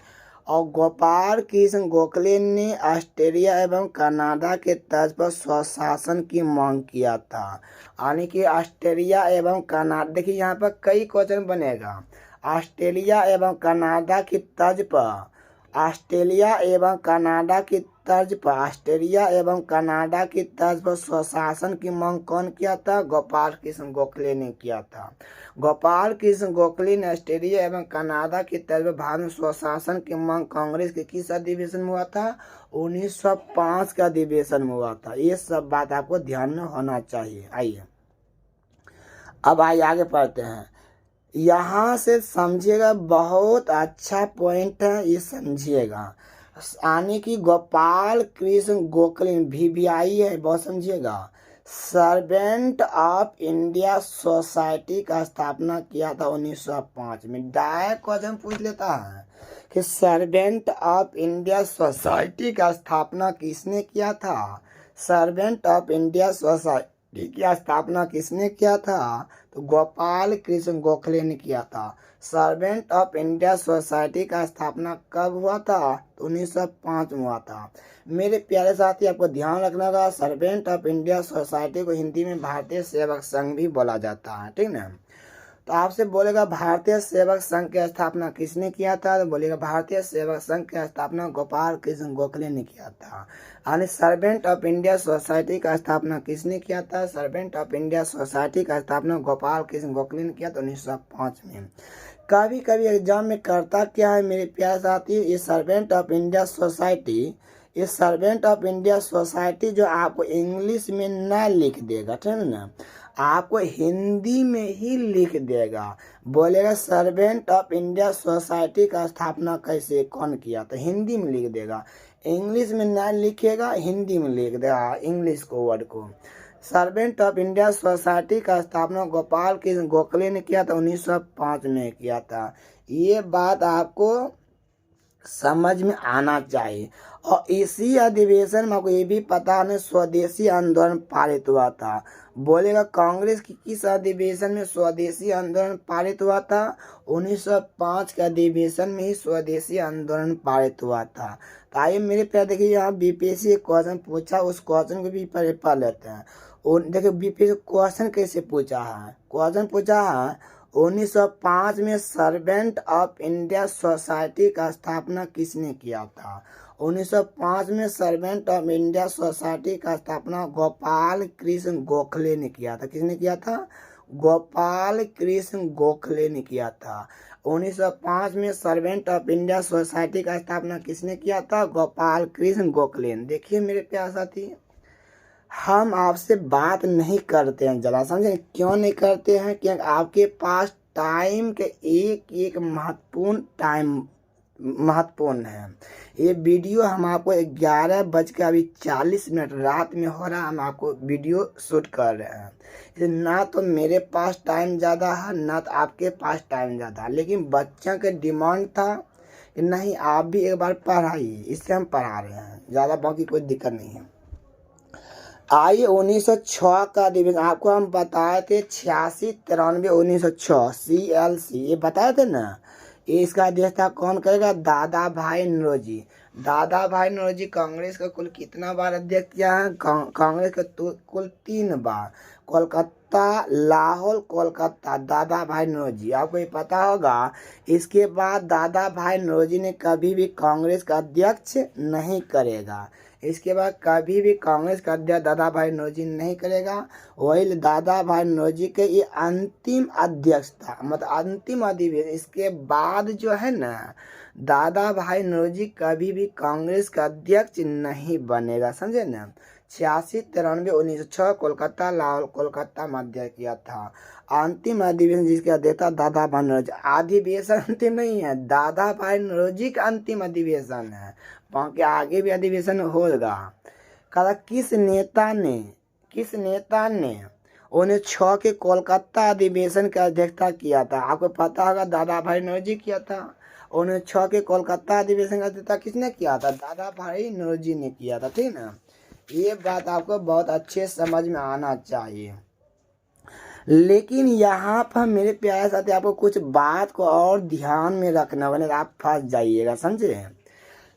और गोपाल कृष्ण गोखले ने ऑस्ट्रेलिया एवं कनाडा के तर्ज पर स्वशासन की मांग किया था। यानी कि ऑस्ट्रेलिया एवं कनाडा, देखिए यहाँ पर कई क्वेश्चन बनेगा। ऑस्ट्रेलिया एवं कनाडा की तर्ज पर, ऑस्ट्रेलिया एवं कनाडा की तर्ज पर, ऑस्ट्रेलिया एवं कनाडा की तर्ज पर स्वशासन की मांग कौन किया था, गोपाल कृष्ण गोखले ने किया था। गोपाल कृष्ण गोखले ने ऑस्ट्रेलिया एवं कनाडा की तर्ज पर भारत में स्वशासन की मांग कांग्रेस के किस अधिवेशन में हुआ था, 1905 का अधिवेशन में हुआ था। ये सब बात आपको ध्यान में होना चाहिए। आइए अब आगे पढ़ते हैं। यहाँ से समझिएगा, बहुत अच्छा पॉइंट है, ये समझिएगा। यानी कि गोपाल कृष्ण गोखले VVI है, बहुत समझिएगा। सर्वेंट ऑफ इंडिया सोसाइटी का स्थापना किया था 1905 में। डायरेक्ट क्वेश्चन पूछ लेता है कि सर्वेंट ऑफ इंडिया सोसाइटी का स्थापना किसने किया था। सर्वेंट ऑफ इंडिया सोसाइटी की स्थापना किसने किया था, तो गोपाल कृष्ण गोखले ने किया था। सर्वेंट ऑफ इंडिया सोसाइटी का स्थापना कब हुआ था, तो 1905 में हुआ था। मेरे प्यारे साथी, आपको ध्यान रखना होगा, सर्वेंट ऑफ इंडिया सोसाइटी को हिंदी में भारतीय सेवक संघ भी बोला जाता है, ठीक ना। तो आपसे बोलेगा भारतीय सेवक संघ की स्थापना किसने किया था, तो बोलेगा भारतीय सेवक संघ की स्थापना गोपाल कृष्ण गोखले ने किया था। यानी सर्वेंट ऑफ इंडिया सोसाइटी का स्थापना किसने किया था, सर्वेंट ऑफ इंडिया सोसाइटी का स्थापना गोपाल कृष्ण गोखले ने किया था 1905 में। कभी कभी एग्जाम में करता क्या है मेरे प्यारे साथी, ये सर्वेंट ऑफ इंडिया सोसाइटी, ये सर्वेंट ऑफ इंडिया सोसाइटी जो आपको इंग्लिश में ना लिख देगा, ठीक है ना, आपको हिंदी में ही लिख देगा। बोलेगा सर्वेंट ऑफ इंडिया सोसाइटी का स्थापना कैसे कौन किया, तो हिंदी में लिख देगा। इंग्लिश में ना लिखेगा, हिंदी में लिख देगा इंग्लिश को, वर्ड को। सर्वेंट ऑफ इंडिया सोसाइटी का स्थापना गोपाल कृष्ण गोखले ने किया था, 1905 में किया था। ये बात आपको समझ में आना चाहिए। और इसी अधिवेशन में आपको ये भी पता है स्वदेशी आंदोलन पारित हुआ था। बोलेगा कांग्रेस की किस अधिवेशन में स्वदेशी आंदोलन पारित हुआ था, 1905 के अधिवेशन में ही स्वदेशी आंदोलन पारित हुआ था। तो आइए मेरे प्यारे, देखिए यहाँ बीपीएससी क्वेश्चन पूछा, उस क्वेश्चन को भी पढ़ लेते हैं। देखिए बीपीएससी क्वेश्चन कैसे पूछा है, क्वेश्चन पूछा है 1905 में सर्वेंट ऑफ इंडिया सोसाइटी का स्थापना किसने किया था। 1905 में सर्वेंट ऑफ इंडिया सोसाइटी का स्थापना गोपाल कृष्ण गोखले ने किया था। किसने किया था, गोपाल कृष्ण गोखले ने किया था। 1905 में सर्वेंट ऑफ इंडिया सोसाइटी का स्थापना किसने किया था, गोपाल कृष्ण गोखले ने। देखिए मेरे प्यारे साथी, हम आपसे बात नहीं करते हैं, ज़रा समझे क्यों नहीं करते हैं, क्योंकि आपके पास टाइम के एक एक महत्वपूर्ण है। ये वीडियो हम आपको 11:40 रात में हो रहा है, हम आपको वीडियो शूट कर रहे हैं। ना तो मेरे पास टाइम ज़्यादा है, ना तो आपके पास टाइम ज़्यादा है, लेकिन बच्चों के डिमांड था कि नहीं आप भी एक बार पढ़ाइए, इससे हम पढ़ा रहे हैं, ज़्यादा बाकी कोई दिक्कत नहीं है। आइए 1906 का अधिवेशन आपको हम बताए थे, 86-93-1906 CLC, ये बताए थे ना। ये इसका अध्यक्षता कौन करेगा, दादा भाई नौरोजी। दादा भाई नौरोजी कांग्रेस का कुल कितना बार अध्यक्ष किया है, कांग्रेस का कुल 3 बार। कोलकाता, लाहौर, कोलकाता, दादा भाई नौरोजी, आपको ये पता होगा। इसके बाद दादा भाई नौरोजी ने कभी भी कांग्रेस का अध्यक्ष नहीं करेगा। इसके बाद कभी भी कांग्रेस का अध्यक्ष दादा भाई नौरोजी नहीं करेगा। वही दादा भाई नौरोजी के ये अंतिम अध्यक्ष था, मतलब अंतिम अधिवेशन। इसके बाद जो है ना, दादा भाई नौरोजी कभी भी कांग्रेस का अध्यक्ष नहीं बनेगा, समझे ना। 86, 93, 1906 कोलकाता, लाहौर, कोलकाता मध्य किया था। अंतिम अधिवेशन जिसके अध्यक्षता दादा भाई नौरोजी। अधिवेशन अंतिम नहीं है, दादा भाई नौरोजी का अंतिम अधिवेशन है, बाकी आगे भी अधिवेशन होगा। कहा किस नेता ने 1906 के कोलकाता अधिवेशन की अध्यक्षता किया था? आपको पता होगा दादा भाई नौरोजी किया था। 1906 के कोलकाता अधिवेशन का अध्यक्षता किसने किया था? दादा भाई नौरोजी ने किया था, ठीक ना। ये बात आपको बहुत अच्छे समझ में आना चाहिए। लेकिन यहाँ पर मेरे प्यारे साथी आपको कुछ बात को और ध्यान में रखना, वरना आप फंस जाइएगा, समझे।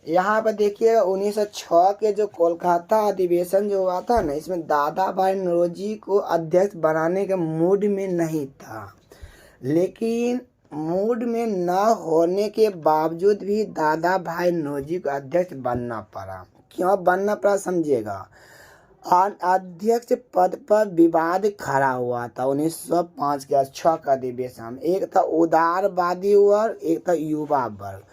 यहाँ पर देखिए 1906 के जो कोलकाता अधिवेशन जो हुआ था ना, इसमें दादा भाई नौरोजी को अध्यक्ष बनाने के मूड में नहीं था, लेकिन मूड में न होने के बावजूद भी दादा भाई नौरोजी को अध्यक्ष बनना पड़ा। क्यों बनना पड़ा समझिएगा। अध्यक्ष पद पर विवाद खड़ा हुआ था 1905 के 6 का अधिवेशन। एक था उदारवादी वर्ग, एक था युवा वर्ग।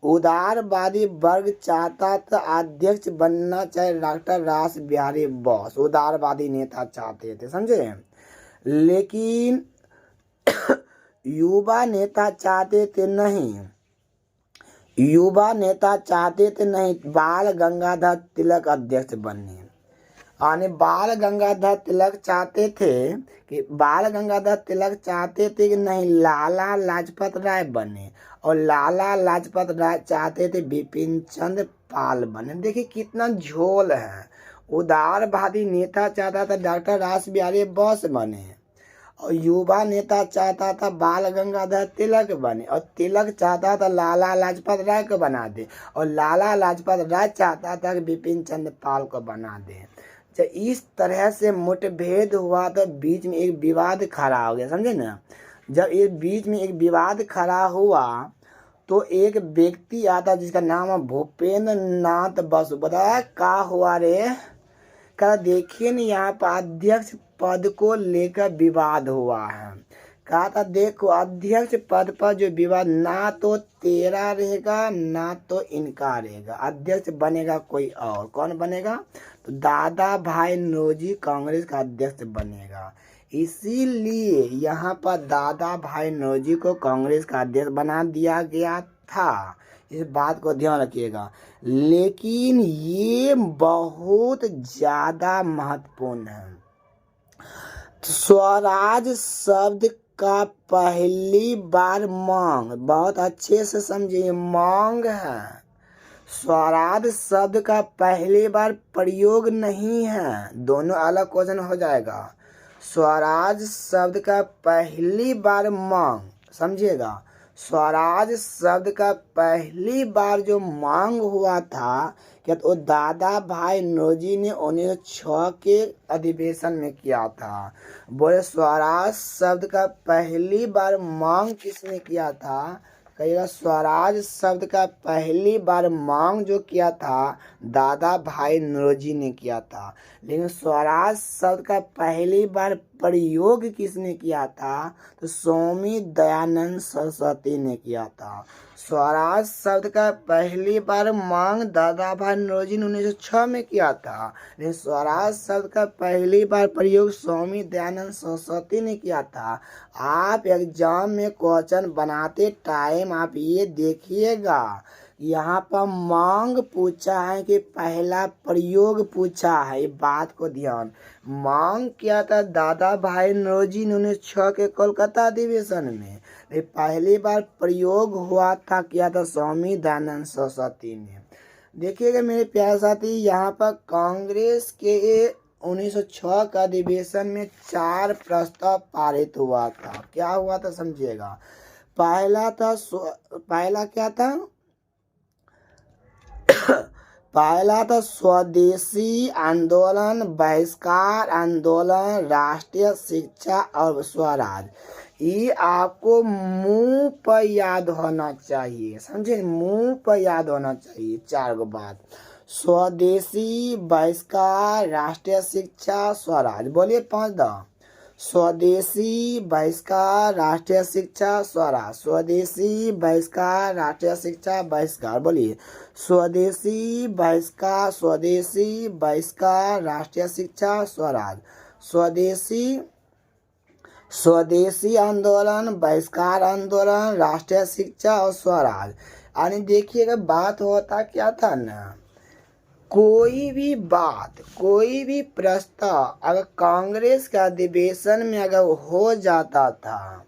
उदारवादी वर्ग चाहता था अध्यक्ष बनना चाहे डॉक्टर रास बिहारी बोस, उदारवादी नेता चाहते थे, समझे। लेकिन युवा नेता चाहते थे नहीं, बाल गंगाधर तिलक अध्यक्ष बनने। बाल गंगाधर तिलक चाहते थे कि नहीं लाला लाजपत राय बने, और लाला लाजपत राय चाहते थे बिपिन चंद्र पाल बने। देखिए कितना झोल है। उदारवादी नेता चाहता था डॉक्टर रास बिहारी बोस बने, और युवा नेता चाहता था बाल गंगाधर तिलक बने, और तिलक चाहता था लाला लाजपत राय को बना दे, और लाला लाजपत राय चाहता था कि बिपिन चंद्र पाल को बना दे। जब इस तरह से मुठभेद हुआ तो बीच में एक विवाद खड़ा हो गया, समझे ना। जब ये बीच में एक विवाद खड़ा हुआ तो एक व्यक्ति आता जिसका नाम है भूपेंद्र नाथ बसु। बताया क्या हुआ रे? कहा देखिए ना यहाँ पर अध्यक्ष पद को लेकर विवाद हुआ है। कहा था देखो अध्यक्ष पद पर जो विवाद, ना तो तेरा रहेगा ना तो इनका रहेगा, अध्यक्ष बनेगा कोई और। कौन बनेगा? तो दादा भाई नौरोजी कांग्रेस का अध्यक्ष बनेगा। इसीलिए यहाँ पर दादा भाई नौरोजी को कांग्रेस का अध्यक्ष बना दिया गया था। इस बात को ध्यान रखिएगा। लेकिन ये बहुत ज्यादा महत्वपूर्ण है। स्वराज शब्द का पहली बार मांग, बहुत अच्छे से समझिए, मांग है। स्वराज शब्द का पहली बार प्रयोग नहीं है, दोनों अलग क्वेश्चन हो जाएगा। स्वराज शब्द का पहली बार मांग, समझिएगा। स्वराज शब्द का पहली बार जो मांग हुआ था क्या, तो दादा भाई नौरोजी ने 1906 के अधिवेशन में किया था। बोले स्वराज शब्द का पहली बार मांग किसने किया था? कहिएगा स्वराज शब्द का पहली बार मांग जो किया था दादा भाई नौरोजी ने किया था। लेकिन स्वराज शब्द का पहली बार प्रयोग किसने किया था? तो स्वामी दयानंद सरस्वती ने किया था। स्वराज शब्द का पहली बार मांग दादा भाई नौरोजी ने 1906 में किया था, लेकिन स्वराज शब्द का पहली बार प्रयोग स्वामी दयानंद सरस्वती ने किया था। आप एग्जाम में क्वेश्चन बनाते टाइम आप ये देखिएगा, यहाँ पर मांग पूछा है कि पहला प्रयोग पूछा है, ये बात को ध्यान। मांग किया था दादा भाई नौरोजी ने 1906 के कोलकाता अधिवेशन में, पहली बार प्रयोग हुआ था किया था स्वामी दयानंद सरस्वती ने। देखिएगा मेरे प्यारे साथी, यहाँ पर कांग्रेस के 1906 का अधिवेशन में 4 प्रस्ताव पारित हुआ था। क्या हुआ था समझिएगा। पहला क्या था? पहला था स्वदेशी आंदोलन, बहिष्कार आंदोलन, राष्ट्रीय शिक्षा और स्वराज। ये आपको मुंह पर याद होना चाहिए, समझे, मुंह पर याद होना चाहिए। 4 गो बात, स्वदेशी, बहिष्कार, राष्ट्रीय शिक्षा, स्वराज। बोलिए 5 दा। स्वदेशी बहिष्कार राष्ट्रीय शिक्षा स्वराज, स्वदेशी बहिष्कार राष्ट्रीय शिक्षा बहिष्कार, बोलिए स्वदेशी बहिष्कार, स्वदेशी बहिष्कार राष्ट्रीय शिक्षा स्वराज, स्वदेशी स्वदेशी आंदोलन, बहिष्कार आंदोलन, राष्ट्रीय शिक्षा और स्वराज। यानी देखिएगा बात होता क्या था ना, कोई भी बात, कोई भी प्रस्ताव अगर कांग्रेस के अधिवेशन में अगर हो जाता था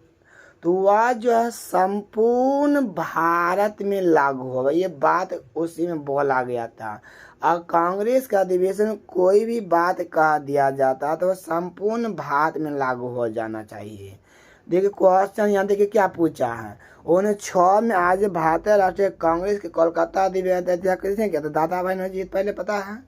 तो वह जो है संपूर्ण भारत में लागू होगा, ये बात उसी में बोला गया था। और कांग्रेस का अधिवेशन में कोई भी बात कह दिया जाता तो संपूर्ण भारत में लागू हो जाना चाहिए। देखिए क्वेश्चन यहाँ देखिए क्या पूछा है, 1906 में आज भारतीय राष्ट्रीय कांग्रेस के कोलकाता अधिवेशन किसने किया था, दादा भाई नौरोजी, पहले पता है।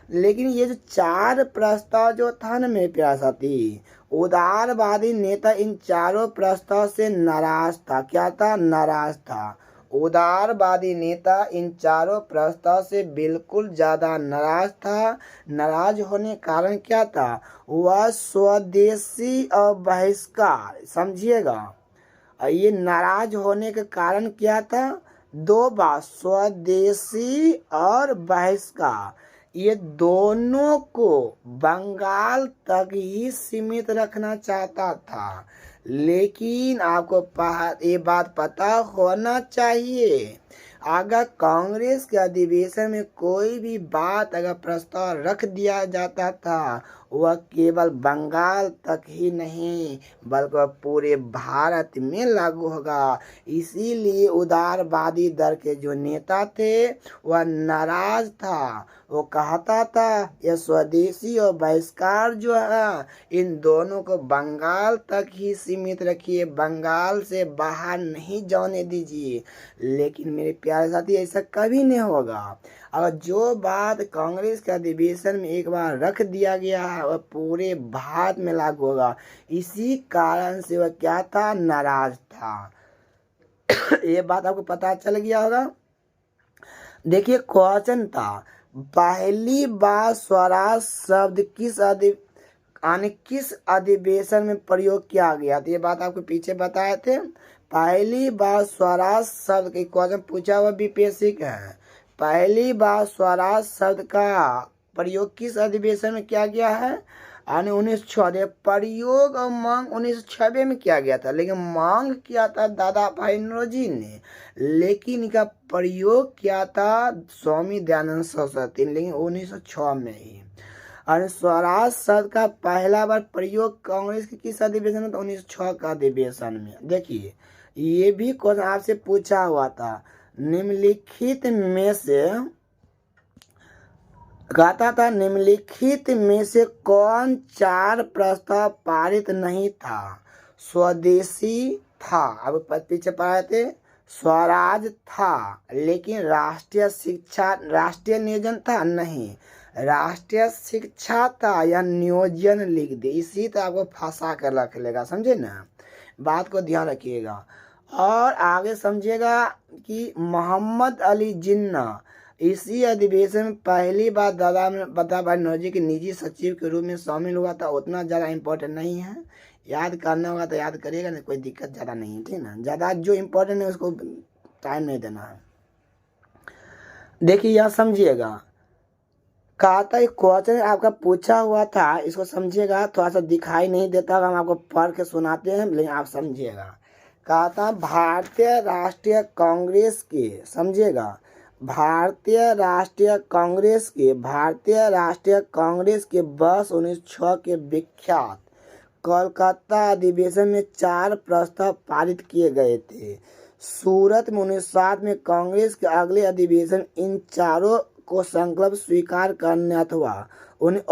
लेकिन ये जो 4 प्रस्ताव जो था ना मेरे प्यारे साथी, उदारवादी नेता इन चारों प्रस्ताव से नाराज था। क्या था? नाराज था। उदारवादी नेता इन चारों प्रस्ताव से बिल्कुल ज़्यादा नाराज था। नाराज होने कारण क्या था? वह स्वदेशी और बहिष्कार, समझिएगा। ये नाराज होने का कारण क्या था? 2 बात, स्वदेशी और बहिष्कार, ये दोनों को बंगाल तक ही सीमित रखना चाहता था। लेकिन आपको ये बात पता होना चाहिए, अगर कांग्रेस के अधिवेशन में कोई भी बात अगर प्रस्ताव रख दिया जाता था, वह केवल बंगाल तक ही नहीं बल्कि वह पूरे भारत में लागू होगा। इसीलिए उदारवादी दल के जो नेता थे वह नाराज था। वो कहता था यह स्वदेशी और बहिष्कार जो है इन दोनों को बंगाल तक ही सीमित रखिए, बंगाल से बाहर नहीं जाने दीजिए। लेकिन मेरे प्यारे साथी ऐसा कभी नहीं होगा। अगर जो बात कांग्रेस के अधिवेशन में एक बार रख दिया गया है वह पूरे भारत में लागू होगा। इसी कारण से वह क्या था? नाराज था। ये बात आपको पता चल गया होगा। देखिए क्वेश्चन था, पहली बार स्वराज शब्द किस अधिवेशन में प्रयोग किया गया था? ये बात आपको पीछे बताए थे। पहली बार स्वराज शब्द के क्वेश्चन पूछा हुआ बीपीएससी का है। पहली बार स्वराज शब्द का प्रयोग किस अधिवेशन में किया गया है? 1906। प्रयोग और मांग 1906 में किया गया था, लेकिन मांग किया था दादा भाई नौरोजी ने, लेकिन इनका प्रयोग किया था स्वामी दयानंद सरस्वती, लेकिन 1906 में ही। और स्वराज शब्द का पहला बार प्रयोग कांग्रेस के किस अधिवेशन में? तो 1906 का अधिवेशन में। देखिए ये भी क्वेश्चन आपसे पूछा हुआ था, निम्नलिखित में से कहता था निम्नलिखित में से कौन 4 प्रस्ताव पारित नहीं था? स्वदेशी था, अब पीछे पढ़ाए थे, स्वराज था, लेकिन राष्ट्रीय शिक्षा, राष्ट्रीय नियोजन था नहीं, राष्ट्रीय शिक्षा था या नियोजन लिख दे, इसी तरह आपको फंसा कर रख लेगा, समझे ना। बात को ध्यान रखिएगा और आगे समझिएगा कि मोहम्मद अली जिन्ना इसी अधिवेशन में पहली बार दादा भाई नौरोजी के निजी सचिव के रूप में शामिल हुआ था। उतना ज़्यादा इम्पोर्टेंट नहीं है, याद करना होगा तो याद करिएगा, नहीं कोई दिक्कत ज़्यादा नहीं है, ठीक ना। ज़्यादा जो इम्पोर्टेंट है उसको टाइम नहीं देना है। देखिए यह समझिएगा, कहा था एक क्वेश्चन आपका पूछा हुआ था, इसको समझिएगा, थोड़ा सा दिखाई नहीं देता, हम आपको पढ़ के सुनाते हैं, लेकिन आप समझिएगा। कहा था भारतीय राष्ट्रीय कांग्रेस के, समझिएगा, भारतीय राष्ट्रीय कांग्रेस के वर्ष 1906 के विख्यात कोलकाता अधिवेशन में 4 प्रस्ताव पारित किए गए थे। सूरत में 1907 में कांग्रेस के अगले अधिवेशन इन चारों को संकल्प स्वीकार करने अथवा उन्हें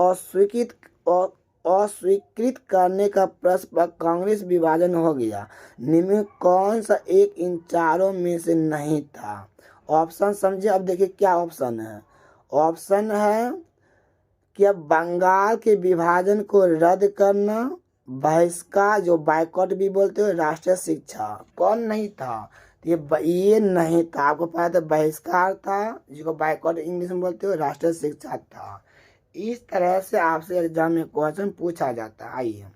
अस्वीकृत करने का प्रश्न पर कांग्रेस विभाजन हो गया। निम्न में कौन सा एक इन चारों में से नहीं था? ऑप्शन समझे। अब देखिए क्या ऑप्शन है। ऑप्शन है कि अब बंगाल के विभाजन को रद्द करना, बहिष्कार जो बाइकॉट भी बोलते हो, राष्ट्रीय शिक्षा। कौन नहीं था? ये नहीं था, आपको पता था बहिष्कार था, जिसको बाइकॉट इंग्लिश में बोलते हो, राष्ट्रीय शिक्षा था। इस तरह से आपसे एग्जाम में क्वेश्चन पूछा जाता है। आइए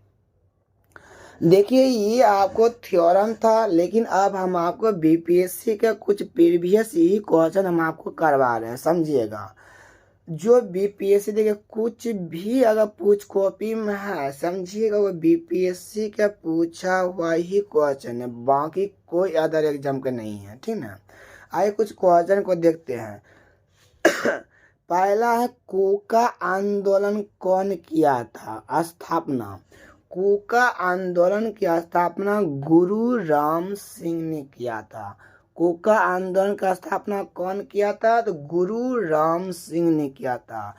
देखिए ये आपको थ्योरम था, लेकिन अब हम आपको बीपीएससी का कुछ प्रीवियस ही क्वेश्चन हम आपको करवा रहे हैं, समझिएगा। जो बीपीएससी देखिए कुछ भी अगर पूछ कॉपी में है, समझिएगा वो बीपीएससी का पूछा हुआ ही क्वेश्चन है, बाकी कोई अदर एग्जाम का नहीं है, ठीक ना। आइए कुछ क्वेश्चन को देखते हैं। पहला है, कोका आंदोलन कौन किया था? स्थापना। कोका आंदोलन की स्थापना गुरु राम सिंह ने किया था। कोका आंदोलन का स्थापना कौन किया था? तो गुरु राम सिंह ने किया था।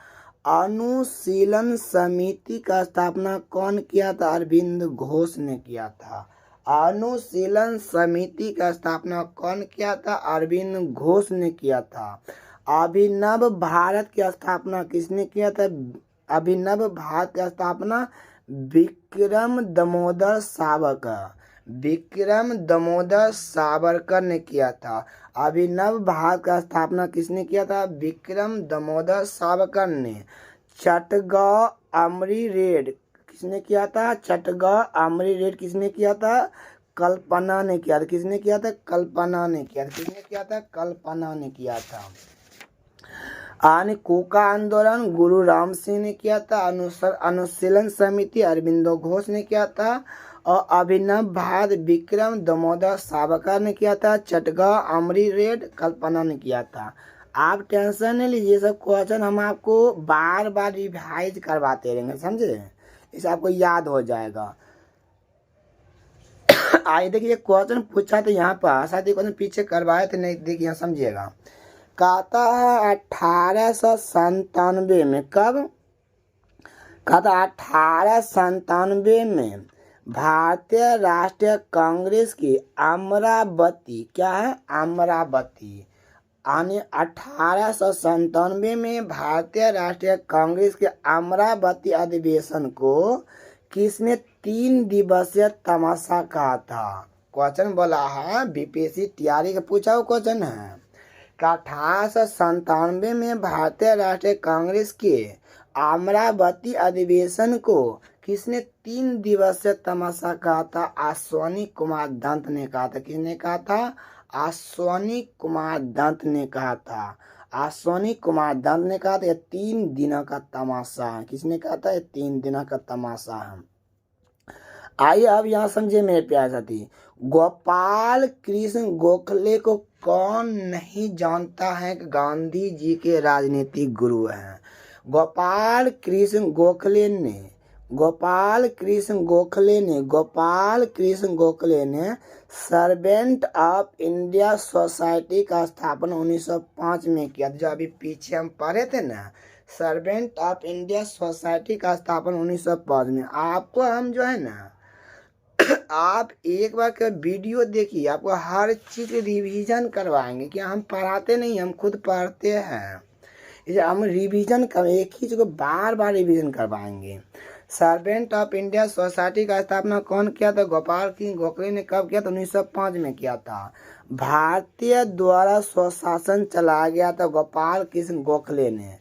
अनुशीलन समिति का स्थापना कौन किया था? अरविंद घोष ने किया था। अनुशीलन समिति का स्थापना कौन किया था? अरविंद घोष ने किया था। अभिनव भारत की स्थापना किसने किया था? अभिनव भारत की स्थापना विक्रम दामोदर सावरकर, विक्रम दामोदर सावरकर ने किया था। अभिनव भारत का स्थापना किसने किया था? विक्रम दामोदर सावरकर ने। चटगांव अमरी रेड किसने किया था? चटगांव अमरी रेड किसने किया था? कल्पना ने किया था। किसने किया था? कल्पना ने किया था। किसने किया था? कल्पना ने किया था। कोका आंदोलन गुरु राम सिंह ने किया था। अनुशीलन समिति अरविंदो घोष ने किया था। और अभिनव भारत विक्रम दामोदर सावरकर ने किया था। चटगांव अमरी रेड कल्पना ने किया था। आप टेंशन नहीं लीजिए, सब क्वेश्चन हम आपको बार बार रिवाइज करवाते रहेंगे, समझे, इसे आपको याद हो जाएगा। आइए देखिए क्वेश्चन पूछा था यहाँ पर, शायद क्वेश्चन पीछे करवाए थे, नहीं देखिए समझिएगा। कहता है 1897 में, कब कहता? 1897 में भारतीय राष्ट्रीय कांग्रेस की अमरावती, क्या है? अमरावती। 1897 में भारतीय राष्ट्रीय कांग्रेस के अमरावती अधिवेशन को किसने 3 दिवसीय तमाशा कहा था? क्वेश्चन बोला है, बीपीएससी तैयारी का पूछा हुआ क्वेश्चन है। 1897 में भारतीय राष्ट्रीय कांग्रेस के अमरावती अधिवेशन को किसने 3 दिवसीय तमाशा कहा था? अश्वनी कुमार दत्त ने कहा था। किसने कहा था? अश्वनी कुमार दत्त ने कहा था। अश्वनी कुमार दत्त ने कहा था, 3 दिनों का तमाशा है। किसने कहा था? 3 दिनों का तमाशा है। आइए अब यहाँ समझिए मेरे प्यारे साथी, गोपाल कृष्ण गोखले को कौन नहीं जानता है कि गांधी जी के राजनीतिक गुरु हैं? गोपाल कृष्ण गोखले ने सर्वेंट ऑफ इंडिया सोसाइटी का स्थापना 1905 में किया था। जो अभी पीछे हम पढ़े थे ना, सर्वेंट ऑफ इंडिया सोसाइटी का स्थापना 1905 में। आपको हम जो है ना, आप एक बार का वीडियो देखिए, आपको हर चीज रिवीजन करवाएंगे। कि हम पढ़ाते नहीं, हम खुद पढ़ते हैं, इसे हम रिवीजन कर, एक ही चीज को बार बार रिवीजन करवाएंगे। सर्वेंट ऑफ इंडिया सोसाइटी का स्थापना कौन किया था? गोपाल कृष्ण गोखले ने कब किया था? 1905 में किया था। भारतीय द्वारा स्वशासन चलाया गया था गोपाल कृष्ण गोखले ने।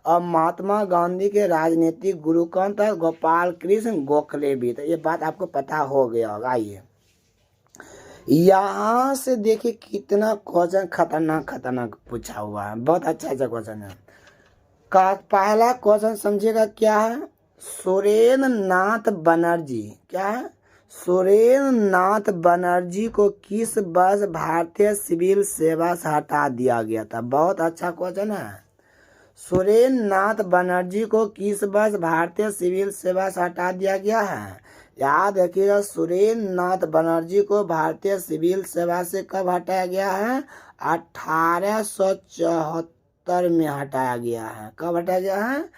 और महात्मा गांधी के राजनीतिक गुरु कौन था? गोपाल कृष्ण गोखले भी था। ये बात आपको पता हो गया होगा। आइए यहाँ से देखिए कितना क्वेश्चन खतरनाक पूछा हुआ है, बहुत अच्छा क्वेश्चन है। का पहला क्वेश्चन समझिएगा क्या है? सुरेंद्र नाथ बनर्जी, क्या है? सुरेंद्र नाथ बनर्जी को किस वर्ष भारतीय सिविल सेवा से हटा दिया गया था? बहुत अच्छा क्वेश्चन है। सुरेंद्र नाथ बनर्जी को किस वर्ष भारतीय सिविल सेवा से हटा दिया गया है? याद रखिएगा, सुरेंद्र नाथ बनर्जी को भारतीय सिविल सेवा से कब हटाया गया है? 1874 में हटाया गया है। कब हटाया गया है?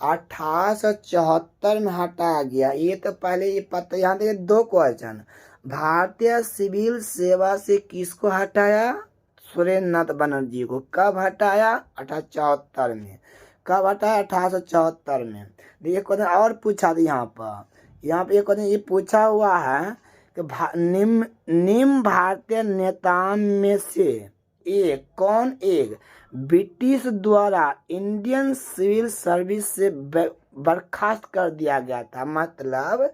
1874 में हटाया गया। ये तो पहले ये पता, यहाँ देखिए 2 क्वेश्चन। भारतीय सिविल सेवा से किसको हटाया? सुरेंद्र नाथ बनर्जी को। कब हटाया? 1874 में। कब हटाया? 1874 में। देखिए क्वेश्चन और पूछा था यहाँ पे एक क्वेश्चन ये पूछा हुआ है कि निम्न भारतीय नेताओं में से एक कौन एक ब्रिटिश द्वारा इंडियन सिविल सर्विस से बर्खास्त कर दिया गया था? मतलब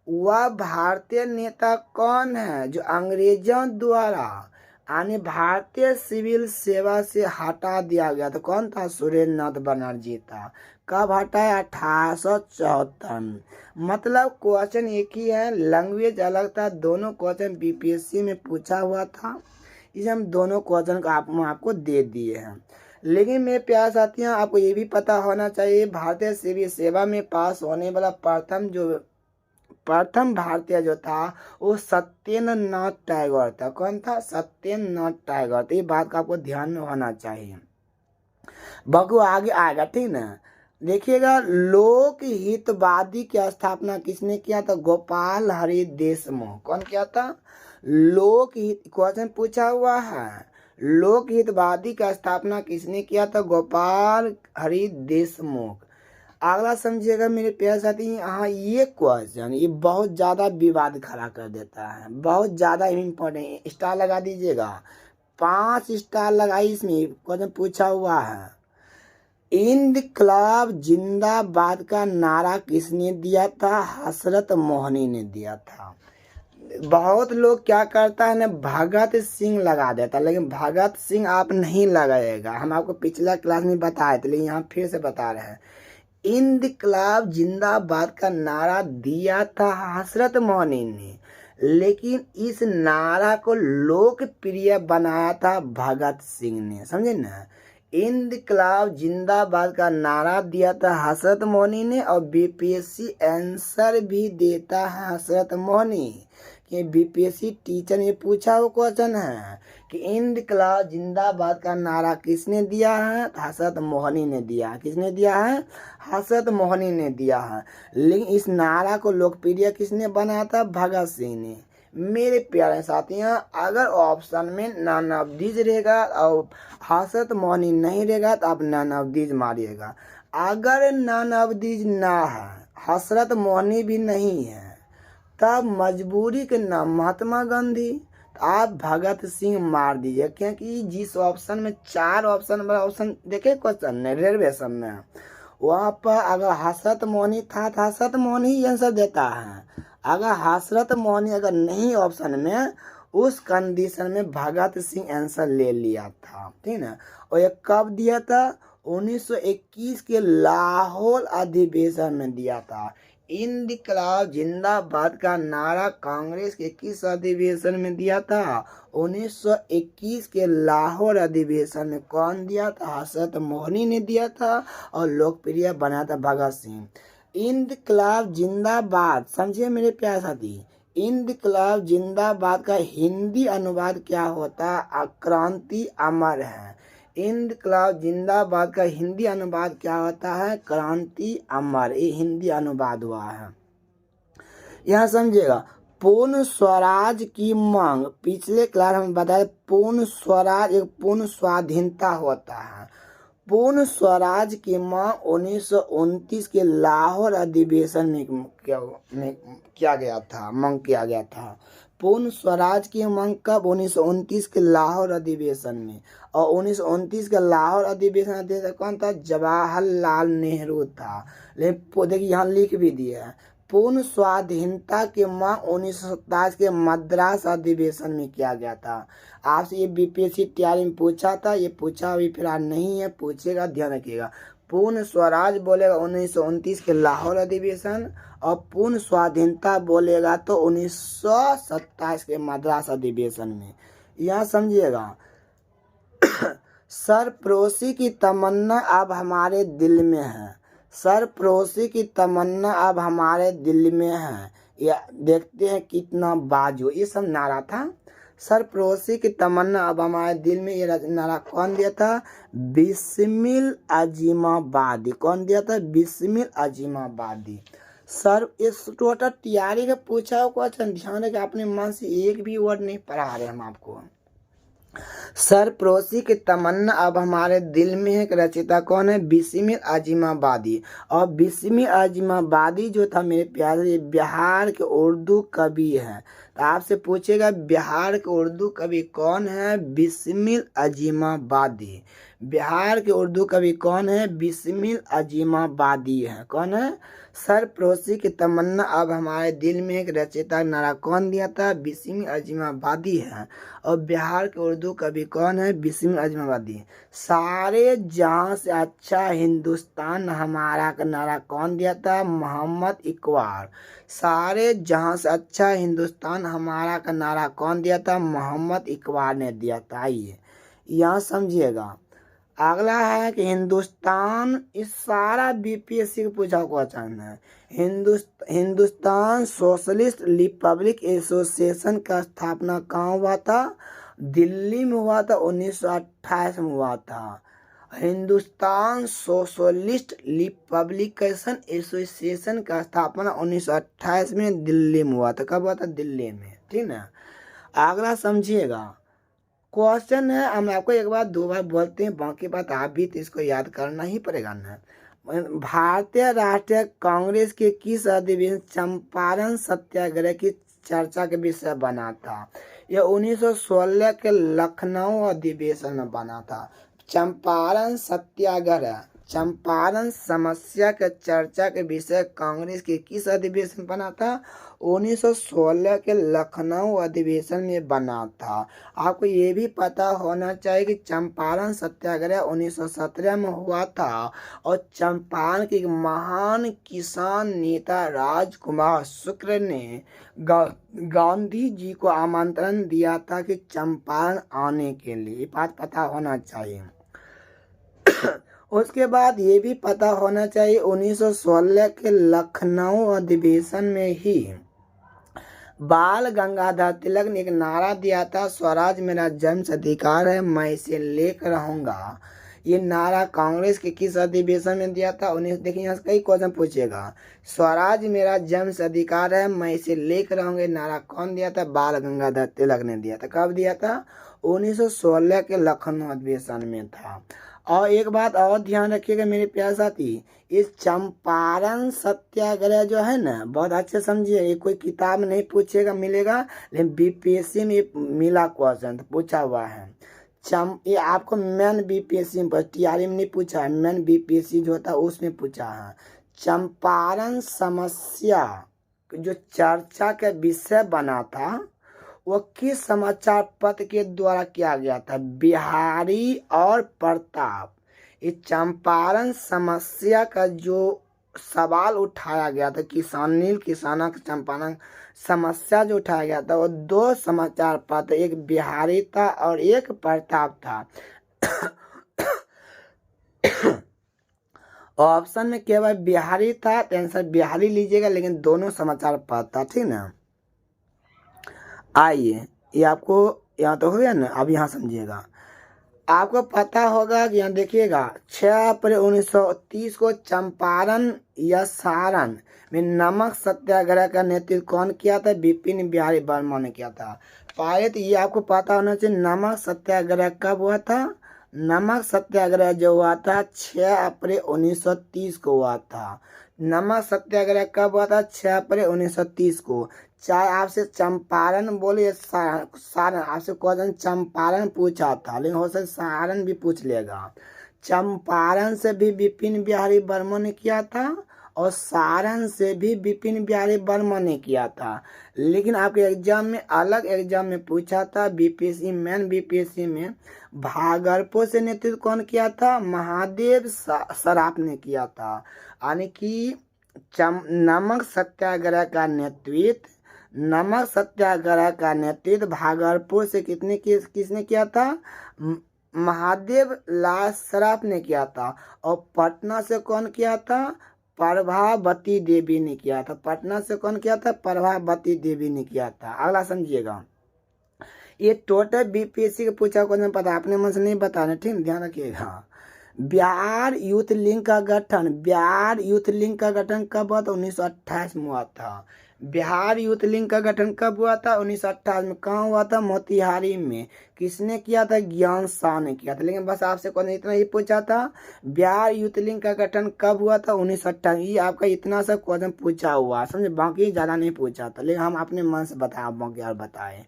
वह भारतीय नेता कौन है जो अंग्रेजों द्वारा यानी भारतीय सिविल सेवा से हटा दिया गया? तो कौन था? सुरेंद्र नाथ बनर्जी था। कब हटाया? 1874। मतलब क्वेश्चन एक ही है, लैंग्वेज अलग था। दोनों क्वेश्चन बीपीएससी में पूछा हुआ था, इसे हम दोनों क्वेश्चन को आपको दे दिए हैं। लेकिन मेरे प्यारे साथियों, आपको ये भी पता होना चाहिए, भारतीय सिविल सेवा में पास होने वाला प्रथम भारतीय जो था वो सत्येंद्र नाथ टैगोर था। कौन था? सत्येंद्र नाथ टैगोर। तो ये बात का आपको ध्यान में होना चाहिए। बाकी आगे आएगा, ठीक ना। देखिएगा, लोक हितवादी की स्थापना किसने किया था? गोपाल हरि देशमुख। कौन किया था? लोक हित, क्वेश्चन पूछा हुआ है, लोक हितवादी का स्थापना किसने किया था? गोपाल हरि देशमुख। अगला समझिएगा मेरे प्यारे साथी, हाँ ये क्वेश्चन ये बहुत ज़्यादा विवाद खड़ा कर देता है, बहुत ज़्यादा इम्पोर्टेंट। स्टार लगा दीजिएगा, 5 स्टार लगाई। इसमें क्वेश्चन पूछा हुआ है, इनकलाब जिंदाबाद का नारा किसने दिया था? हसरत मोहनी ने दिया था। बहुत लोग क्या करता है ना, भगत सिंह लगा देता, लेकिन भगत सिंह आप नहीं लगाएगा। हम आपको पिछला क्लास में बताए थे, लेकिन यहाँ फिर से बता रहे हैं। इनकलाब जिंदाबाद का नारा दिया था हसरत मोहनी ने, लेकिन इस नारा को लोकप्रिय बनाया था भगत सिंह ने। समझे ना? इनकलाब जिंदाबाद का नारा दिया था हसरत मोहनी ने, और बीपीएससी आंसर भी देता है हसरत मोहनी। कि बीपीएससी टीचर ने पूछा वो क्वेश्चन है कि इनकलाब जिंदाबाद का नारा किसने दिया है? हसरत मोहनी ने दिया। किसने दिया है? हसरत मोहनी ने दिया है। लेकिन इस नारा को लोकप्रिय किसने बनाया था? भगत सिंह ने। मेरे प्यारे साथियों, अगर ऑप्शन में नन ऑफ दीज रहेगा और हसरत मोहनी नहीं रहेगा तो आप नन ऑफ दीज मारिएगा। अगर नन ऑफ दीज ना है, हसरत मोहनी भी नहीं है, तब मजबूरी के नाम महात्मा गांधी, तो आप भगत सिंह मार दीजिए। क्योंकि जिस ऑप्शन में 4 ऑप्शन देखे क्वेश्चन रिजर्वेशन में, वहाँ पर अगर हसरत मोहनी था तो हसरत मोहनी ही आंसर देता है। अगर हसरत मोहनी अगर नहीं ऑप्शन में, उस कंडीशन में भगत सिंह आंसर ले लिया था, ठीक ना। और ये कब दिया था? 1921 के लाहौर अधिवेशन में दिया था। इनकलाब जिंदाबाद का नारा कांग्रेस के किस अधिवेशन में दिया था? 1921 के लाहौर अधिवेशन में। कौन दिया था? हसरत मोहनी ने दिया था, और लोकप्रिय बनाया था भगत सिंह। इनकलाब जिंदाबाद, समझिए मेरे प्यारे साथी, इनकलाब जिंदाबाद का हिंदी अनुवाद क्या होता है? क्रांति अमर है। इनकलाब जिंदाबाद का हिंदी अनुवाद क्या होता है? क्रांति अमर। ये हिंदी अनुवाद हुआ है। यहाँ समझिएगा, पूर्ण स्वराज की मांग, पिछले क्लास में बताया, पूर्ण स्वराज एक पूर्ण स्वाधीनता होता है। पूर्ण स्वराज की मांग 1929 के लाहौर अधिवेशन में किया गया था, मांग किया गया था। पूर्ण स्वराज की मांग कब? 1929 के लाहौर अधिवेशन में। और 1929 का लाहौर अधिवेशन अध्यक्ष कौन था? जवाहरलाल नेहरू था। लेकिन देखिए यहाँ लिख भी दिया है, पूर्ण स्वाधीनता की मांग 1927 के मद्रास अधिवेशन में किया गया था। आपसे ये बीपीएससी तैयारी में पूछा था, ये पूछा अभी फिलहाल नहीं है, पूछेगा, ध्यान रखिएगा। पूर्ण स्वराज बोलेगा 1929 के लाहौर अधिवेशन, और पूर्ण स्वाधीनता बोलेगा तो 1927 के मद्रास अधिवेशन में। यहाँ समझिएगा, सरफरोशी की तमन्ना अब हमारे दिल में है। सरफरोशी की तमन्ना अब हमारे दिल में है, या देखते हैं कितना बाजू, ये सब नारा था। सरफरोशी की तमन्ना अब हमारे दिल में, ये नारा कौन दिया था? बिस्मिल अजीमाबादी। कौन दिया था? बिस्मिल अजीमाबादी। सर इस टोटल तैयारी का पूछा हुआ क्वेश्चन, ध्यान रखें, अपने मन से एक भी वर्ड नहीं पढ़ा रहे हम आपको। सरफरोशी की तमन्ना अब हमारे दिल में है। रचयिता कौन है? बिस्मिल अजीमाबादी। और बिस्मिल अजीमाबादी जो था मेरे प्यारे, ये बिहार के उर्दू कवि हैं। तो आपसे पूछेगा बिहार के उर्दू कवि कौन है? बिस्मिल अजीमाबादी। बिहार के उर्दू कवि कौन है? बिस्मिल अजीमाबादी है। कौन है? सरफरोशी की तमन्ना अब हमारे दिल में एक रचयिता नारा कौन दिया था? बिस्मिल अजीमाबादी है। और बिहार के उर्दू कवि कौन है? बिस्मिल अजीमाबादी। सारे जहां से अच्छा हिंदुस्तान हमारा का नारा कौन दिया था? मोहम्मद इकबाल। सारे जहां से अच्छा हिंदुस्तान हमारा का नारा कौन दिया था? मोहम्मद इकबाल ने दिया था। आइए यहाँ समझिएगा। अगला है कि हिंदुस्तान, इस सारा बीपीएससी का पूछा क्वेश्चन है। हिंदुस्तान सोशलिस्ट रिपब्लिक एसोसिएशन का स्थापना कहाँ हुआ था? दिल्ली में हुआ था। 1928 में हुआ था। हिंदुस्तान सोशलिस्ट रिपब्लिकेशन एसोसिएशन का स्थापना 1928 में दिल्ली में हुआ था। कब हुआ था? दिल्ली में। ठीक ना। अगला समझिएगा क्वेश्चन है, हम आपको एक बार दो बार बोलते हैं, बाकी बात आप भी तो इसको याद करना ही पड़ेगा ना। भारतीय राष्ट्रीय कांग्रेस के किस अधिवेशन चंपारण सत्याग्रह की चर्चा के विषय बना था? यह 1916 के लखनऊ अधिवेशन में बना था। चंपारण सत्याग्रह, चंपारण समस्या के चर्चा के विषय कांग्रेस के किस अधिवेशन बना था? 1916 के लखनऊ अधिवेशन में बना था। आपको ये भी पता होना चाहिए कि चंपारण सत्याग्रह 1917 में हुआ था। और चंपारण के महान किसान नेता राजकुमार शुक्ल ने गांधी जी को आमंत्रण दिया था कि चंपारण आने के लिए। ये बात पता होना चाहिए। उसके बाद ये भी पता होना चाहिए 1916 के लखनऊ अधिवेशन में ही बाल गंगाधर तिलक ने एक नारा दिया था, स्वराज मेरा जन्म अधिकार है, मैं इसे लेकर रहूंगा। ये नारा कांग्रेस के किस अधिवेशन में दिया था? देखिए यहाँ से कई क्वेश्चन पूछेगा। स्वराज मेरा जन्म अधिकार है, मैं इसे लेकर रहूंगा, नारा कौन दिया था? बाल गंगाधर तिलक ने दिया था। कब दिया था? 1916 के लखनऊ अधिवेशन में था। और एक बात और ध्यान रखिएगा मेरे प्यारे साथी, इस चंपारण सत्याग्रह जो है ना, बहुत अच्छे समझिए। ये कोई किताब में नहीं पूछेगा मिलेगा, लेकिन बीपीएससी में मिला क्वेश्चन तो पूछा हुआ है। ये आपको मेन बीपीएससी में, टीआरई में नहीं पूछा है, मेन बीपीएससी जो होता है उसमें पूछा है। चंपारण समस्या जो चर्चा का विषय बना था वो किस समाचार पत्र के द्वारा किया गया था? बिहारी और प्रताप। इस चंपारण समस्या का जो सवाल उठाया गया था, किसाना का चंपारण समस्या जो उठाया गया था, वो दो समाचार पत्र, एक बिहारी था और एक प्रताप था। ऑप्शन में केवल बिहारी था तो आंसर बिहारी लीजिएगा, लेकिन दोनों समाचार पत्र था। ठीक ना। आइए ये आपको यहाँ तो हो गया ना। अब यहाँ समझिएगा। आपको पता होगा कि यहाँ देखिएगा 6 अप्रैल 1930 को चंपारण या सारण में नमक सत्याग्रह का नेतृत्व कौन किया था? बिपिन बिहारी वर्मा ने किया था। पहले तो ये आपको पता होना चाहिए नमक सत्याग्रह कब हुआ था। नमक सत्याग्रह जो हुआ था 6 अप्रैल 1930 को हुआ था। नमक सत्याग्रह कब हुआ था? 6 अप्रैल 1930 को। चाहे आपसे चंपारण बोले सारण, आपसे क्वेश्चन चंपारण पूछा था, लेकिन हो सकता सारण भी पूछ लेगा। चंपारण से भी बिपिन बिहारी वर्मा ने किया था और सारण से भी बिपिन बिहारी वर्मा ने किया था। लेकिन आपके एग्जाम में, अलग एग्जाम में पूछा था, बीपीएससी मेन बीपीएससी में भागलपुर से नेतृत्व कौन किया था? महादेव सराफ ने किया था। यानी कि नमक सत्याग्रह का नेतृत्व भागलपुर से किसने किया था? महादेव लाल सराफ ने किया था। और पटना से कौन किया था? प्रभावती देवी ने किया था। पटना से कौन किया था? प्रभावती देवी ने किया था। अगला समझिएगा। ये टोटल बीपीएससी का पूछा क्वेश्चन पता, अपने मन से नहीं बताना, ठीक, ध्यान रखिएगा। बिहार यूथ लीग का गठन, बिहार यूथ लीग का गठन कब हुआ था? 1928 में हुआ था। बिहार यूथ लीग का गठन कब हुआ था? 1928 में। कहाँ हुआ था? मोतिहारी में। किसने किया था? ज्ञान शाह ने किया था। लेकिन बस आपसे कौन इतना ही पूछा था, बिहार यूथ लीग का गठन कब हुआ था? 1928। ये आपका इतना सा क्वेश्चन पूछा हुआ, समझे, बाकी ज्यादा नहीं पूछा था, लेकिन हम अपने मन से बताया, बाकी और बताए।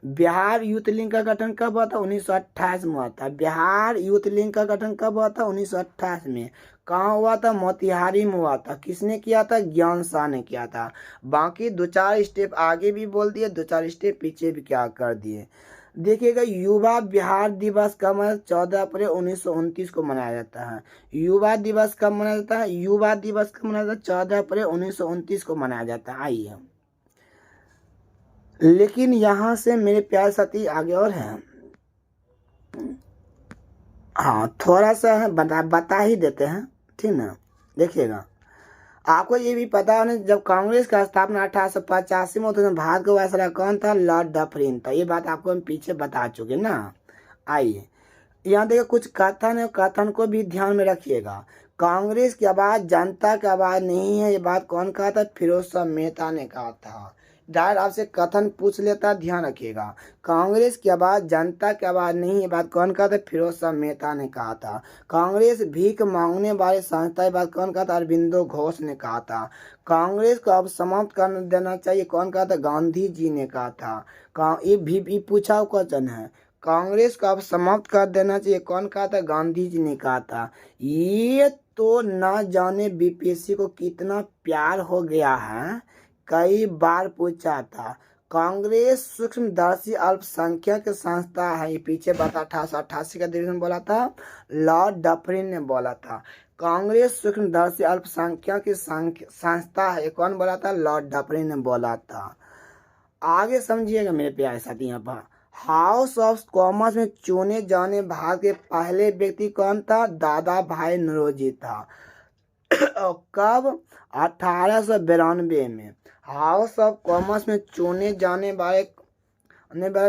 बिहार यूथ लीग का गठन कब हुआ था? 1928 में हुआ था। बिहार यूथ लीग का गठन कब हुआ था? 1928 में। कहाँ हुआ था? मोतिहारी में हुआ था। किसने किया था? ज्ञान शाह ने किया था। बाकी 2-4 स्टेप आगे भी बोल दिए, 2-4 स्टेप पीछे भी क्या कर दिए। देखिएगा, युवा बिहार दिवस कब है? 14 अप्रैल 1929 को मनाया जाता है। युवा दिवस कब मनाया जाता है? युवा दिवस कब मनाया जाता है? 14 अप्रैल 1929 को मनाया जाता है। आइए, लेकिन यहाँ से मेरे प्यारे साथी आगे और हैं। हाँ, थोड़ा सा है, बता ही देते हैं, ठीक ना। देखिएगा, आपको ये भी पता है, जब कांग्रेस का स्थापना 1885 में, तो भारत का वायसराय कौन था? लॉर्ड डफरिन था। ये बात आपको हम पीछे बता चुके ना। आइए, यहाँ देखिए कुछ कथन है, कथन को भी ध्यान में रखिएगा। कांग्रेस की आवाज जनता की आवाज नहीं है, ये बात कौन कहा था? फिरोज शाह मेहता ने कहा था। डायरेक्ट आपसे कथन पूछ लेता, ध्यान रखिएगा। कांग्रेस की आवाज जनता की आवाज नहीं, ये बात कौन कहा था? फिरोज शाह मेहता ने कहा था। कांग्रेस भीख मांगने वाले संस्था, ये बात कौन कहा था? अरविंदो घोष ने कहा था। कांग्रेस को अब समाप्त कर देना चाहिए, कौन कहा था? गांधी जी ने कहा था। ये भी पूछा क्वेश्चन है, कांग्रेस को अब समाप्त कर देना चाहिए, कौन कहा था? गांधी जी ने कहा था। ये तो न जाने बीपीएससी को कितना प्यार हो गया है, कई बार पूछा था। कांग्रेस सूक्ष्मदर्शी अल्पसंख्यक संस्था है, ये पीछे बता 1888 का डिवीजन बोला था, लॉर्ड डफरिन ने बोला था। कांग्रेस सूक्ष्मदर्शी अल्पसंख्यक की संस्था है, कौन बोला था? लॉर्ड डफरिन ने बोला था। आगे समझिएगा मेरे प्यारे साथी, यहाँ पर हाउस ऑफ कॉमर्स में चुने जाने भारत के पहले व्यक्ति कौन था? दादा भाई नौरोजी था। और कब? 1892 में। हाउस ऑफ कॉमर्स में चुने जाने वाले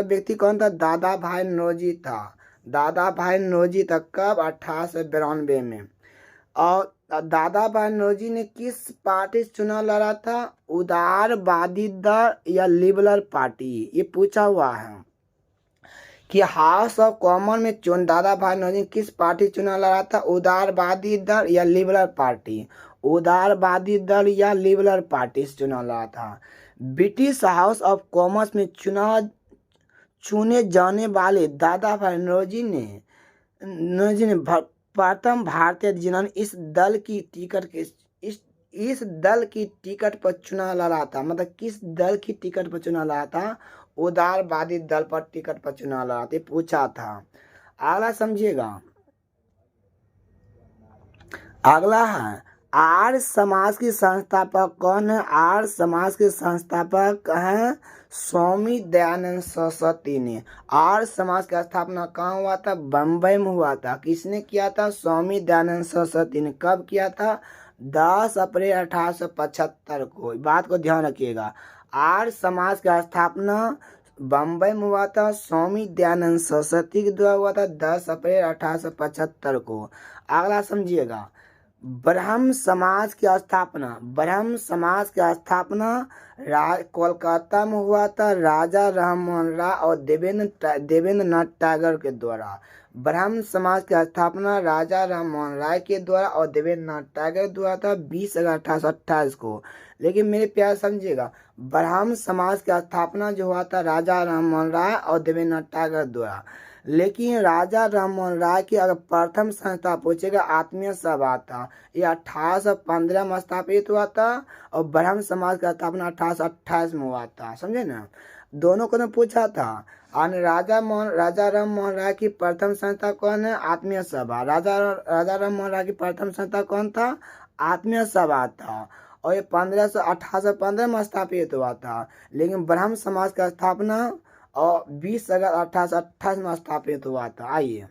व्यक्ति कौन था? दादा भाई नौरोजी था। दादा भाई नौरोजी था। कब? 1892 में। और दादा भाई नौरोजी ने किस पार्टी से चुनाव लड़ा था? उदारवादी दल या लिबरल पार्टी, ये पूछा हुआ है कि हाउस ऑफ कॉमन में दादा भाई नौरोजी किस पार्टी चुनाव लड़ा था? उदारवादी दल या लिबरल पार्टी? उदारवादी दल या लिबरल पार्टी से चुनाव लड़ा था। ब्रिटिश हाउस ऑफ कॉमर्स में चुने जाने वाले दादा भाई नौरोजी ने प्रथम भारतीय जिन्होंने इस दल की टिकट पर चुनाव लड़ा था। मतलब किस दल की टिकट पर चुनाव लड़ा था? उदारवादी दल पर टिकट पर चुनाव लड़ा था, पूछा था। अगला समझिएगा, अगला है आर्य समाज की संस्थापक कौन है? आर्य समाज के संस्थापक हैं स्वामी दयानंद सरस्वती ने। आर्य समाज का स्थापना कहाँ हुआ था? बम्बई में हुआ था। किसने किया था? स्वामी दयानंद सरस्वती ने। कब किया था? 10 अप्रैल 1875 को। बात को ध्यान रखिएगा, आर्य समाज का स्थापना बम्बई में हुआ था, स्वामी दयानंद सरस्वती के द्वारा हुआ था, 10 अप्रैल 1875 को। अगला समझिएगा, ब्रह्म समाज की स्थापना कोलकाता में हुआ था, राजा राममोहन राय और देवेंद्र नाथ टैगोर के द्वारा। ब्रह्म समाज की स्थापना राजा राममोहन राय के द्वारा और देवेंद्र नाथ टैगोर के द्वारा था 20 अगस्त 1828 को। लेकिन मेरे प्यार समझिएगा, ब्रह्म समाज की स्थापना जो हुआ था राजा राममोहन राय और देवेंद्र नाथ टैगोर द्वारा। लेकिन राजा राममोहन राय की अगर प्रथम संस्था पूछेगा, आत्मीय सभा था, ये 1815 में स्थापित हुआ था और ब्रह्म समाज का स्थापना 1828 में हुआ था। समझे ना, दोनों को ने पूछा था। राजा राममोहन राय की प्रथम संस्था कौन है? आत्मीय सभा। राजा राममोहन राय की प्रथम संस्था कौन था? आत्मीय सभा था और ये 1815 में स्थापित हुआ था। लेकिन ब्रह्म समाज का स्थापना और 20 अगस्त 1828 में स्थापित हुआ था। आइए,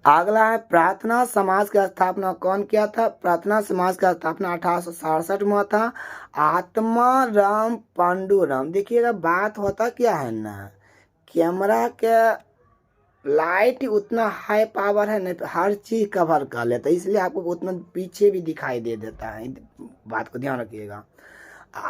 अगला है प्रार्थना समाज की स्थापना कौन किया था? प्रार्थना समाज का स्थापना 1867 में हुआ था, आत्मा राम पांडुरंग। देखिएगा, बात होता क्या है ना, कैमरा के लाइट उतना हाई पावर है नहीं, हर चीज कवर कर लेता है, इसलिए आपको उतना पीछे भी दिखाई दे देता है। बात को ध्यान रखिएगा।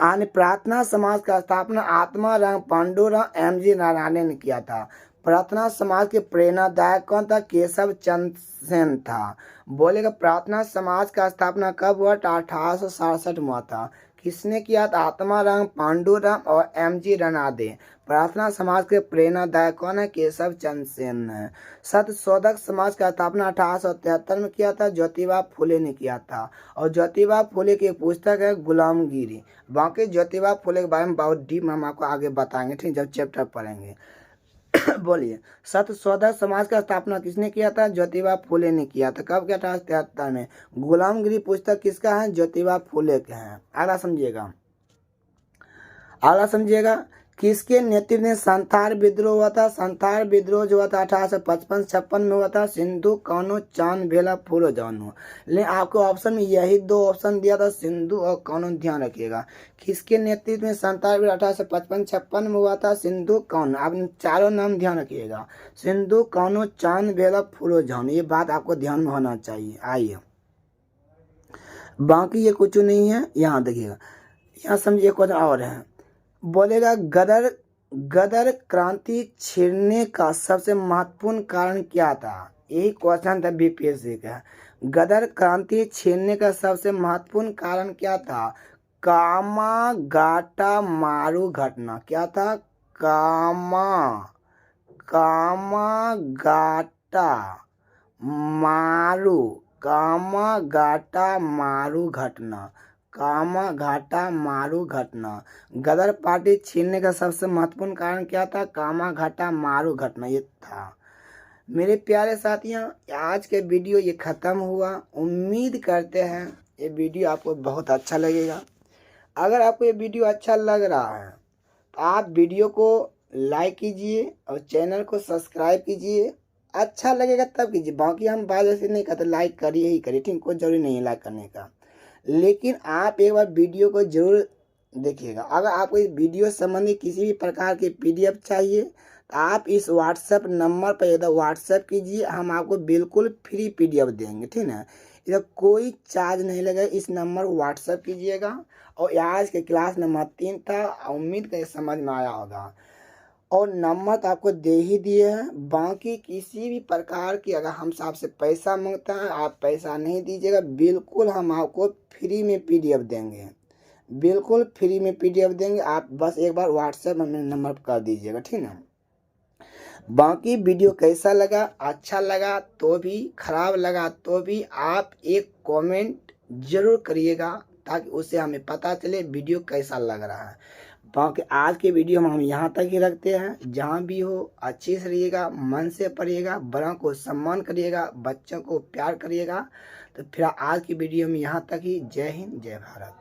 अन्य प्रार्थना समाज का स्थापना आत्माराम पांडुरंग एमजी नारायण ने किया था। प्रार्थना समाज के प्रेरणादायक कौन था? केशव चंद्र सेन था। बोलेगा प्रार्थना समाज का स्थापना कब हुआ? 1867 में हुआ था। किसने किया था? आत्माराम पांडुरंग और एमजी रनादे। प्रार्थना समाज के प्रेरणादायक कौन है? केशव चंद्र सेन है। सत्यशोधक समाज का स्थापना 1873 में किया था, ज्योतिबा फुले ने किया था। और ज्योतिबा फुले की एक पुस्तक है गुलामगिरी। बाकी ज्योतिबा फुले के बारे में बहुत डीप हम आपको आगे बताएंगे, ठीक, जब चैप्टर पढ़ेंगे। बोलिए, सत्यशोधक समाज का स्थापना किसने किया था? ज्योतिबा फुले ने किया था। कब किया था? 1873 में। गुलामगिरी पुस्तक किसका है? ज्योतिबा फुले के हैं। अगला समझिएगा, अगला समझिएगा। किसके नेतृत्व में संथाल विद्रोह हुआ था? संथाल विद्रोह जो हुआ था 1855-56 में हुआ था। सिंधु कान्हू चांद भेला फूलो जानू। लेकिन आपको ऑप्शन में यही दो ऑप्शन दिया था, सिंधु और कान्हू, ध्यान रखिएगा। किसके नेतृत्व में संथाल विद्रोह 1855-56 में हुआ था? सिंधु कान्हू। आप चारों नाम ध्यान रखिएगा, सिंधु कान्हू चांद भेला फूलो जानू, ये बात आपको ध्यान में होना चाहिए। आइए, बाकी ये कुछ नहीं है, यहाँ देखिएगा, यहाँ समझिए क्वेश्चन और है। बोलेगा गदर क्रांति छिड़ने का सबसे महत्वपूर्ण कारण क्या था? यही क्वेश्चन था बीपीएससी का। गदर क्रांति छिड़ने का सबसे महत्वपूर्ण कारण क्या था? कामागाटा मारू घटना। क्या था? कामागाटा मारू घटना। कामाघाटा मारू घटना। गदर पार्टी छीनने का सबसे महत्वपूर्ण कारण क्या था? कामाघाटा मारू घटना, ये था। मेरे प्यारे साथियों, आज के वीडियो ये ख़त्म हुआ। उम्मीद करते हैं ये वीडियो आपको बहुत अच्छा लगेगा। अगर आपको ये वीडियो अच्छा लग रहा है तो आप वीडियो को लाइक कीजिए और चैनल को सब्सक्राइब कीजिए। अच्छा लगेगा तब कीजिए, बाकी हम बात ऐसे नहीं कहते लाइक करिए ही करिए, ठीक, कोई जरूरी नहीं है लाइक करने का। लेकिन आप एक बार वीडियो को जरूर देखिएगा। अगर आपको इस वीडियो संबंधी किसी भी प्रकार की पीडीएफ चाहिए तो आप इस व्हाट्सएप नंबर पर इधर व्हाट्सएप कीजिए, हम आपको बिल्कुल फ्री पीडीएफ देंगे, ठीक है। इधर कोई चार्ज नहीं लगेगा, इस नंबर व्हाट्सएप कीजिएगा। और आज के क्लास नंबर 3 था, उम्मीद कर समझ में आया होगा। और नंबर तो आपको दे ही दिए हैं। बाकी किसी भी प्रकार की अगर हम आपसे पैसा मांगते हैं, आप पैसा नहीं दीजिएगा, बिल्कुल हम आपको फ्री में पीडीएफ देंगे, बिल्कुल फ्री में पीडीएफ देंगे। आप बस एक बार व्हाट्सएप में नंबर कर दीजिएगा, ठीक है। बाकी वीडियो कैसा लगा, अच्छा लगा तो भी, खराब लगा तो भी, आप एक कमेंट जरूर करिएगा ताकि उससे हमें पता चले वीडियो कैसा लग रहा है। बाकी आज के वीडियो में हम यहाँ तक ही रखते हैं। जहाँ भी हो अच्छे से रहिएगा, मन से पढ़िएगा, बड़ों को सम्मान करिएगा, बच्चों को प्यार करिएगा। तो फिर आज की वीडियो में यहाँ तक ही। जय हिंद, जय भारत।